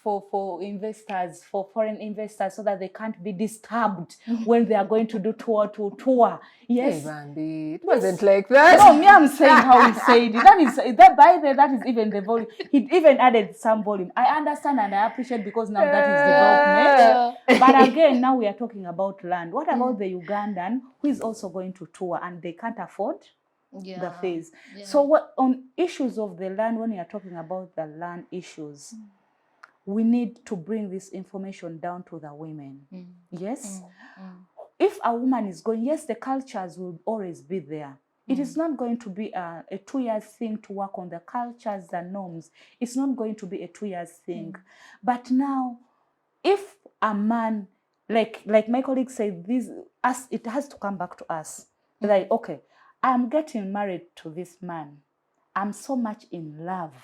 for investors, for foreign investors, so that they can't be disturbed when they are going to do tour. Yes, hey, Bambi, it wasn't like that. No, me, I'm saying how he said it. That is even the volume. He even added some volume. I understand and I appreciate, because now that is development. But again, now we are talking about land. What about the Ugandan who is also going to tour and they can't afford the fees? So what on issues of the land, when we are talking about the land issues, we need to bring this information down to the women. Yes. If a woman is going, yes, the cultures will always be there. It is not going to be a 2-year thing to work on the cultures and norms. It's not going to be a 2 years thing. But now, if a man like my colleague said, it has to come back to us. Like, okay, I'm getting married to this man. I'm so much in love.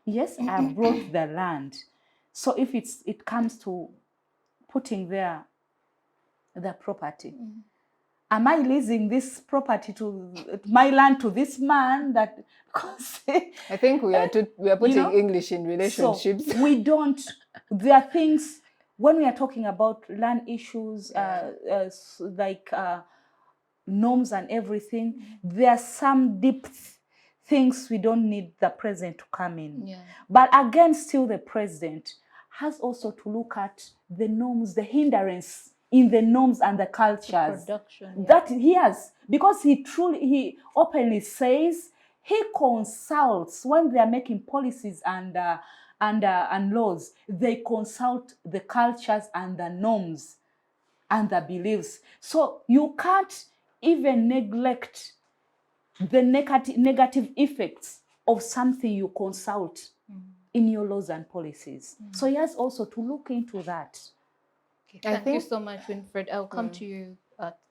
Yes, I brought the land. So if it comes to putting the property, am I leasing this property to my land to this man? That because I think we are putting English in relationships. So we don't. There are things when we are talking about land issues, like norms and everything. There are some deep things we don't need the president to come in. Yeah. But again, still the president has also to look at the norms, the hindrance in the norms and the cultures that he has, because he openly says he consults when they are making policies and laws. They consult the cultures and the norms and the beliefs. So you can't even neglect the negative effects of something you consult in your laws and policies. So he has also to look into that. Okay, thank you so much, Winfred. I'll come to you,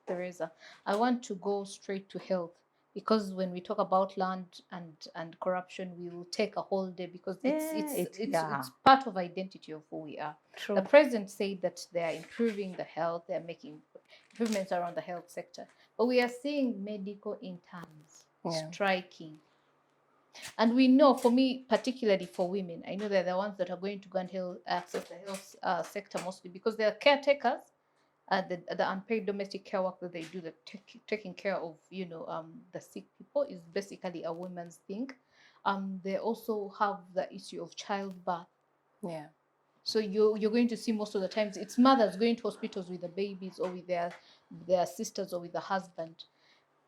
Teresa. I want to go straight to health, because when we talk about land and corruption, we will take a whole day, because it's part of identity of who we are. True. The president said that they are improving the health, they are making improvements around the health sector, but we are seeing medical interns striking. And we know, for me, particularly for women, I know they're the ones that are going to go and access the health sector mostly, because they are caretakers. The unpaid domestic care work that they do, the taking care of, the sick people, is basically a woman's thing. They also have the issue of childbirth. Yeah. So you're going to see most of the times it's mothers going to hospitals with the babies, or with their sisters, or with the husband.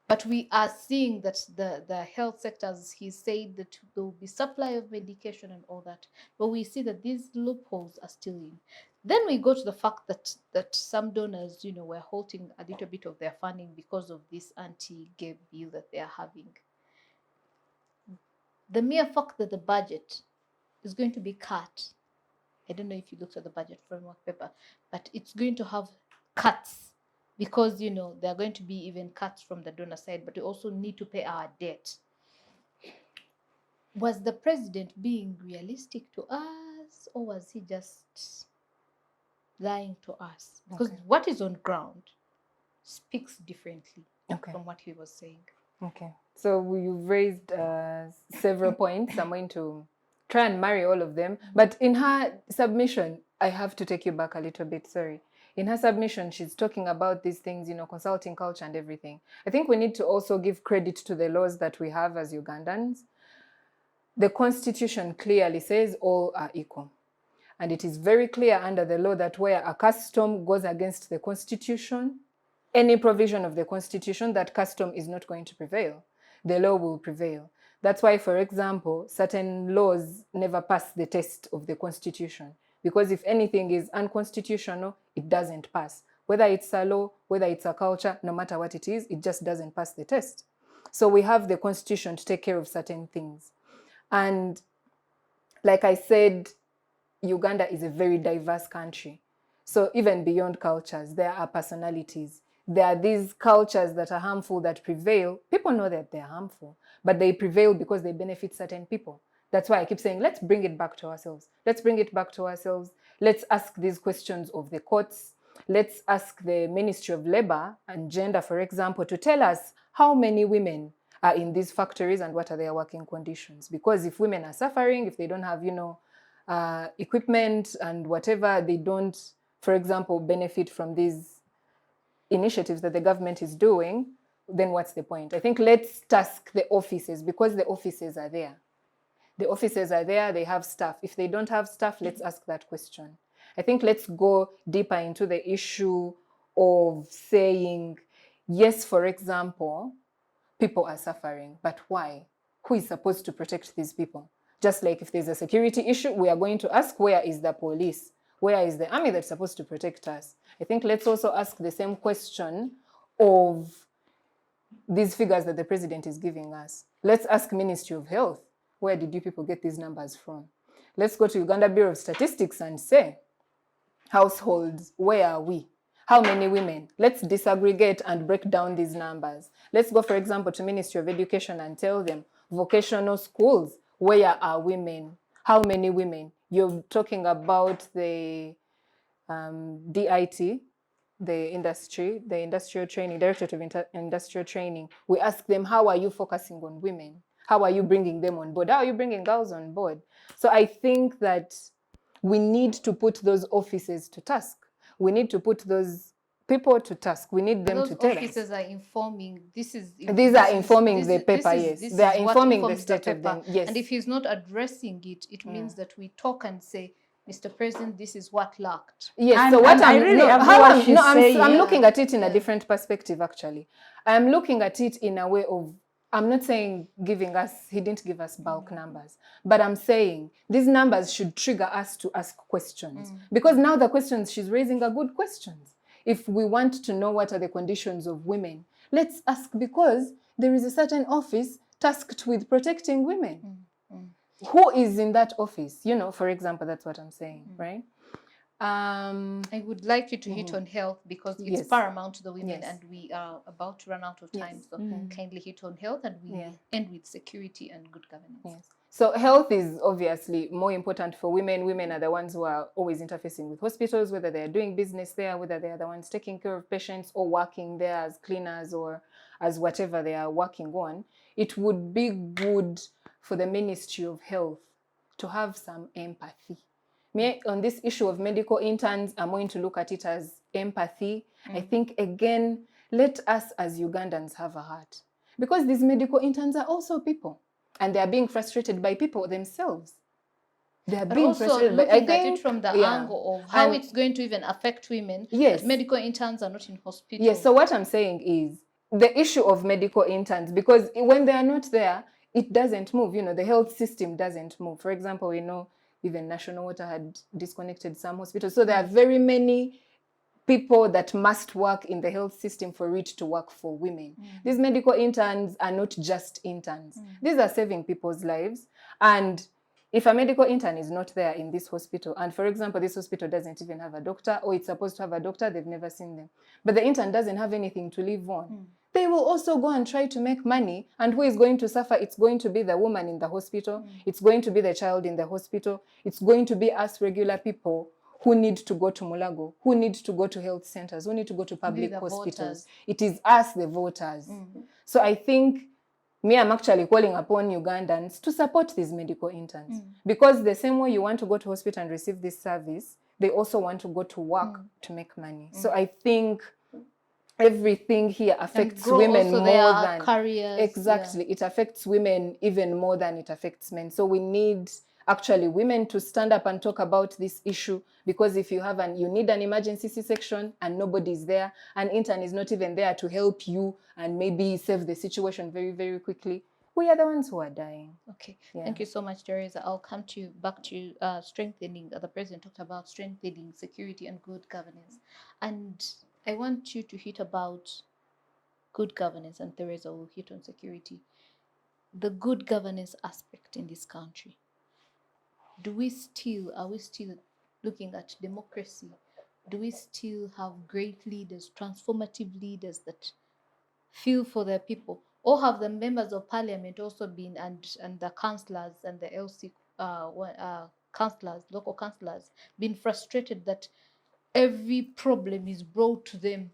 But we are seeing that the health sectors, he said that there will be supply of medication and all that. But we see that these loopholes are still in. Then we go to the fact that some donors, were halting a little bit of their funding because of this anti-gay bill that they are having. The mere fact that the budget is going to be cut, I don't know if you looked at the budget framework paper, but it's going to have cuts. Because, there are going to be even cuts from the donor side, but we also need to pay our debt. Was the president being realistic to us, or was he just lying to us? Because what is on ground speaks differently from what he was saying. Okay. So you've raised several points. I'm going to try and marry all of them. But in her submission, I have to take you back a little bit, sorry. In her submission, she's talking about these things, consulting culture and everything. I think we need to also give credit to the laws that we have as Ugandans. The Constitution clearly says all are equal. And it is very clear under the law that where a custom goes against the Constitution, any provision of the Constitution, that custom is not going to prevail. The law will prevail. That's why, for example, certain laws never pass the test of the Constitution. Because if anything is unconstitutional, it doesn't pass. Whether it's a law, whether it's a culture, no matter what it is, it just doesn't pass the test. So we have the Constitution to take care of certain things. And like I said, Uganda is a very diverse country. So even beyond cultures, there are personalities. There are these cultures that are harmful that prevail. People know that they're harmful, but they prevail because they benefit certain people. That's why I keep saying, let's bring it back to ourselves. Let's bring it back to ourselves. Let's ask these questions of the courts. Let's ask the Ministry of Labor and Gender, for example, to tell us how many women are in these factories and what are their working conditions. Because if women are suffering, if they don't have, equipment and whatever, they don't, for example, benefit from these initiatives that the government is doing, then what's the point? I think let's task the offices, because the offices are there. The offices are there, they have staff. If they don't have staff, let's ask that question. I think let's go deeper into the issue of saying, yes, for example, people are suffering, but why? Who is supposed to protect these people? Just like if there's a security issue, we are going to ask, where is the police? Where is the army that's supposed to protect us? I think let's also ask the same question of these figures that the president is giving us. Let's ask Ministry of Health, where did you people get these numbers from? Let's go to Uganda Bureau of Statistics and say, households, where are we? How many women? Let's disaggregate and break down these numbers. Let's go, for example, to Ministry of Education and tell them, vocational schools, where are women? How many women? You're talking about the DIT, the industrial training, Directorate of Industrial Training. We ask them, how are you focusing on women? How are you bringing them on board? How are you bringing girls on board? So I think that we need to put those offices to task. We need to put those people to task. We need them to tell us. Those officers are informing. These are informing the paper, yes. They are informing the state of them, yes. And if he's not addressing it, it means that we talk and say, Mr. President, this is what lacked. Yes, and, so what I really I'm looking at it in a different perspective, actually. I'm looking at it in a way of, I'm not saying he didn't give us bulk numbers, but I'm saying these numbers should trigger us to ask questions. Because now the questions she's raising are good questions. If we want to know what are the conditions of women, let's ask, because there is a certain office tasked with protecting women. Who is in that office? You know, for example, that's what I'm saying, right? I would like you to hit on health, because it's paramount to the women, and we are about to run out of time. So kindly hit on health, and we end with security and good governance. So health is obviously more important for women. Women are the ones who are always interfacing with hospitals, whether they are doing business there, whether they are the ones taking care of patients or working there as cleaners or as whatever they are working on. It would be good for the Ministry of Health to have some empathy. On this issue of medical interns, I'm going to look at it as empathy. I think, again, let us as Ugandans have a heart. Because these medical interns are also people. And they are being frustrated by people themselves. They are being frustrated by, looking at it from the angle of how it's going to even affect women. Yes. That medical interns are not in hospitals. Yes, so what I'm saying is the issue of medical interns, because when they are not there, it doesn't move. You know, the health system doesn't move. For example, we know even National Water had disconnected some hospitals. So there are very many people that must work in the health system for it to work for women. These medical interns are not just interns. These are saving people's lives. And if a medical intern is not there in this hospital, and for example, this hospital doesn't even have a doctor, or it's supposed to have a doctor, they've never seen them, but the intern doesn't have anything to live on, they will also go and try to make money. And who is going to suffer? It's going to be the woman in the hospital. It's going to be the child in the hospital. It's going to be us regular people who need to go to Mulago, who need to go to health centers, who need to go to public hospitals. Voters. It is us, the voters. So I think I'm actually calling upon Ugandans to support these medical interns. Because the same way you want to go to hospital and receive this service, they also want to go to work to make money. So I think everything here affects women more than careers. Exactly. It affects women even more than it affects men. So we need actually women to stand up and talk about this issue, because if you need an emergency C-section and nobody's there, an intern is not even there to help you and maybe save the situation very, very quickly, we are the ones who are dying. Okay. Thank you so much, Teresa. I'll come to you back to strengthening. The president talked about strengthening security and good governance. And I want you to hit about good governance, and Teresa will hit on security. The good governance aspect in this country. Are we still looking at democracy? Do we still have great leaders, transformative leaders that feel for their people? Or have the members of parliament also been, and the councillors and the LC councillors, local councillors, been frustrated that every problem is brought to them?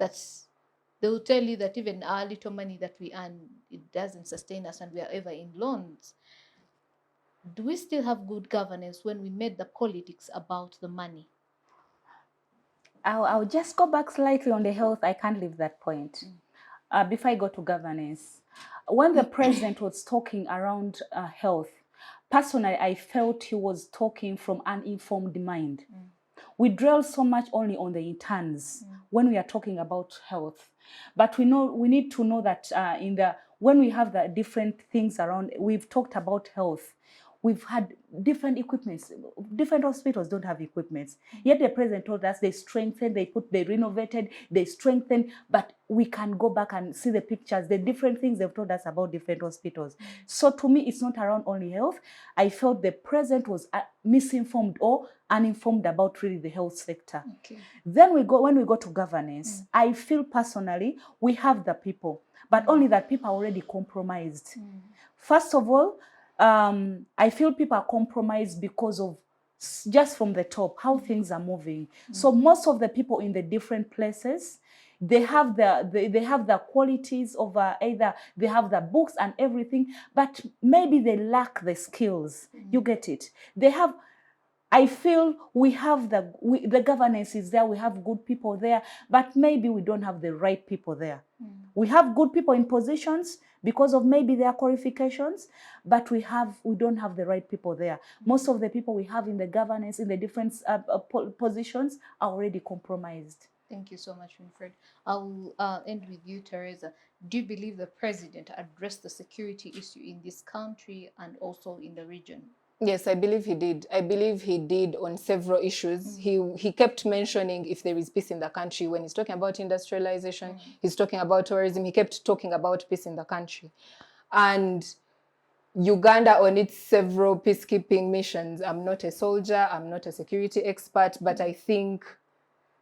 They will tell you that even our little money that we earn, it doesn't sustain us, and we are ever in loans. Do we still have good governance when we made the politics about the money? I'll just go back slightly on the health. I can't leave that point. Before I go to governance, when the president was talking around health, personally, I felt he was talking from an informed mind. We dwell so much only on the interns when we are talking about health. But we need to know that when we have the different things around, we've talked about health. we've had different equipments. Different hospitals don't have equipments. Yet the president told us they strengthened, they renovated, they strengthened, but we can go back and see the pictures, the different things they've told us about different hospitals. So to me, it's not around only health. I felt the president was misinformed or uninformed about really the health sector. Okay. Then when we go to governance, I feel personally we have the people, but only that people are already compromised. First of all, I feel people are compromised because of just from the top, how things are moving. So most of the people in the different places, they have the qualities of either they have the books and everything, but maybe they lack the skills. You get it? They have. I feel we have the governance is there, we have good people there, but maybe we don't have the right people there. We have good people in positions because of maybe their qualifications, but we don't have the right people there. Most of the people we have in the governance, in the different positions, are already compromised. Thank you so much, Winfred. I'll end with you, Teresa. Do you believe the president addressed the security issue in this country and also in the region? Yes, I believe he did. I believe he did on several issues. He kept mentioning if there is peace in the country. When he's talking about industrialization, he's talking about tourism. He kept talking about peace in the country. And Uganda on its several peacekeeping missions. I'm not a soldier, I'm not a security expert, but I think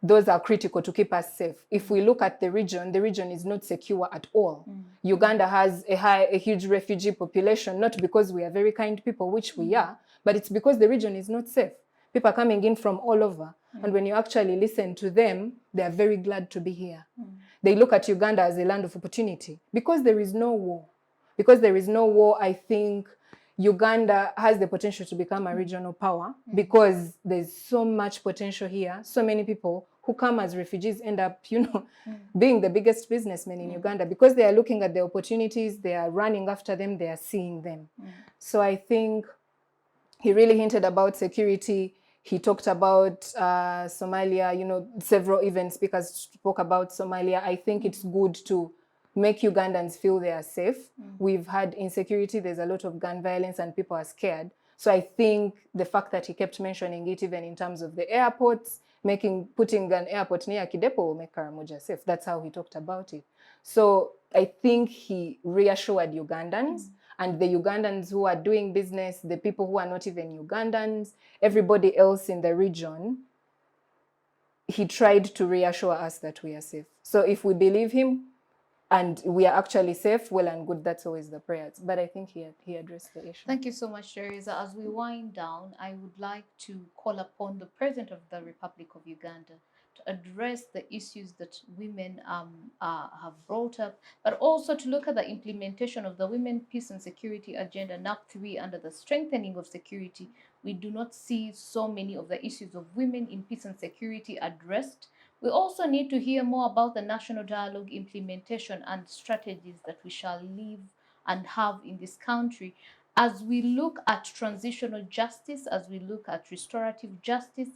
those are critical to keep us safe. If we look at the region is not secure at all. Uganda has a huge refugee population, not because we are very kind people, which we are, but it's because the region is not safe. People are coming in from all over. And when you actually listen to them, they are very glad to be here. They look at Uganda as a land of opportunity. Because there is no war. Because there is no war, I think Uganda has the potential to become a regional power because there's so much potential here. So many people who come as refugees end up, being the biggest businessmen in Uganda because they are looking at the opportunities, they are running after them, they are seeing them. So I think he really hinted about security. He talked about Somalia, several event speakers spoke about Somalia. I think it's good to make Ugandans feel they are safe. We've had insecurity, there's a lot of gun violence and people are scared. So I think the fact that he kept mentioning it even in terms of the airports, putting an airport near Kidepo will make Karamoja safe. That's how he talked about it. So I think he reassured Ugandans and the Ugandans who are doing business, the people who are not even Ugandans, everybody else in the region, he tried to reassure us that we are safe. So if we believe him, and we are actually safe, well and good, that's always the prayers. But I think he addressed the issue. Thank you so much, Teresa. As we wind down, I would like to call upon the President of the Republic of Uganda to address the issues that women have brought up, but also to look at the implementation of the Women, Peace and Security Agenda, NAP 3, under the strengthening of security. We do not see so many of the issues of women in peace and security addressed. We also need to hear more about the national dialogue implementation and strategies that we shall live and have in this country as we look at transitional justice, as we look at restorative justice,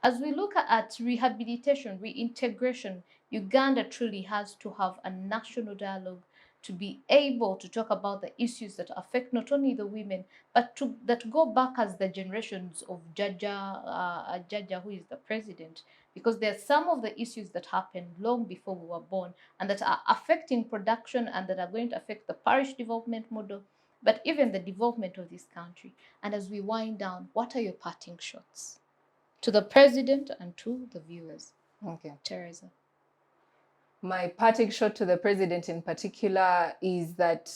as we look at rehabilitation, reintegration. Uganda truly has to have a national dialogue to be able to talk about the issues that affect not only the women, but that go back as the generations of Jaja, who is the president. Because there are some of the issues that happened long before we were born and that are affecting production and that are going to affect the parish development model, but even the development of this country. And as we wind down, what are your parting shots to the president and to the viewers? Okay. Teresa. My parting shot to the president in particular is that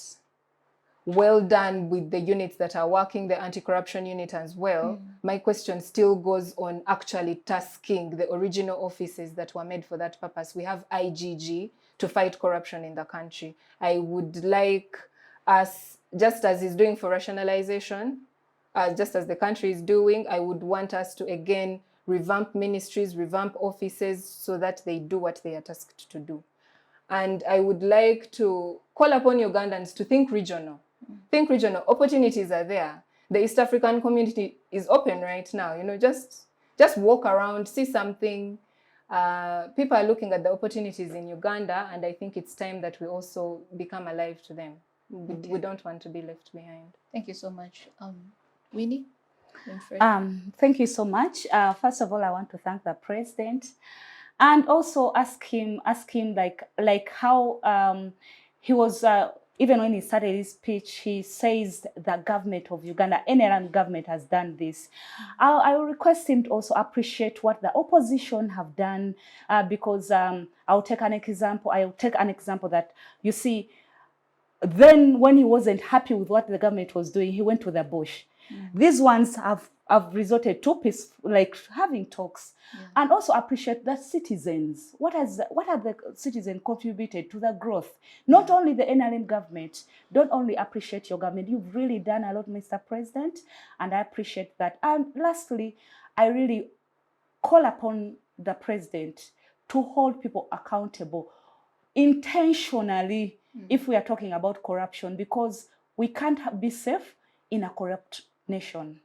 well done with the units that are working, the anti-corruption unit as well. My question still goes on actually tasking the original offices that were made for that purpose. We have IGG to fight corruption in the country. I would like us, just as he's doing for rationalization, just as the country is doing, I would want us to again revamp ministries, revamp offices so that they do what they are tasked to do. And I would like to call upon Ugandans to think regional. Think regional. Opportunities are there. The East African community is open right now. Just walk around, see something. People are looking at the opportunities in Uganda, and I think it's time that we also become alive to them. We don't want to be left behind. Thank you so much. Winnie, Winfred. Thank you so much. First of all, I want to thank the president, and also ask him like how he was. Even when he started his speech, he says the government of Uganda, NLM government, has done this. I will request him to also appreciate what the opposition have done, because I'll take an example. I'll take an example that you see. Then when he wasn't happy with what the government was doing, he went to the bush. These ones have resorted to peace, like having talks, and also appreciate the citizens. What have the citizens contributed to the growth? Not only the NRM government. Don't only appreciate your government. You've really done a lot, Mr. President, and I appreciate that. And lastly, I really call upon the president to hold people accountable intentionally if we are talking about corruption, because we can't be safe in a corrupt nation.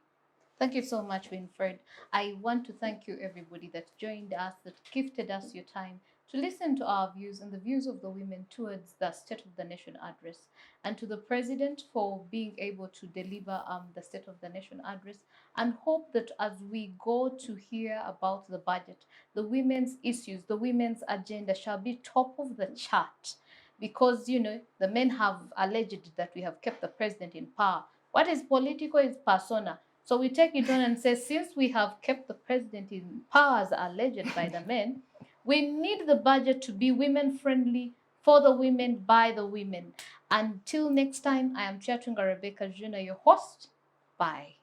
Thank you so much, Winfred. I want to thank you, everybody that joined us, that gifted us your time to listen to our views and the views of the women towards the State of the Nation address, and to the President for being able to deliver the State of the Nation address, and hope that as we go to hear about the budget, the women's issues, the women's agenda shall be top of the chart, because, you know, the men have alleged that we have kept the president in power. What is political is persona. So we take it on and say, since we have kept the president in power as alleged by the men, we need the budget to be women friendly, for the women, by the women. Until next time, I am Chatunga Rebecca Juna, your host. Bye.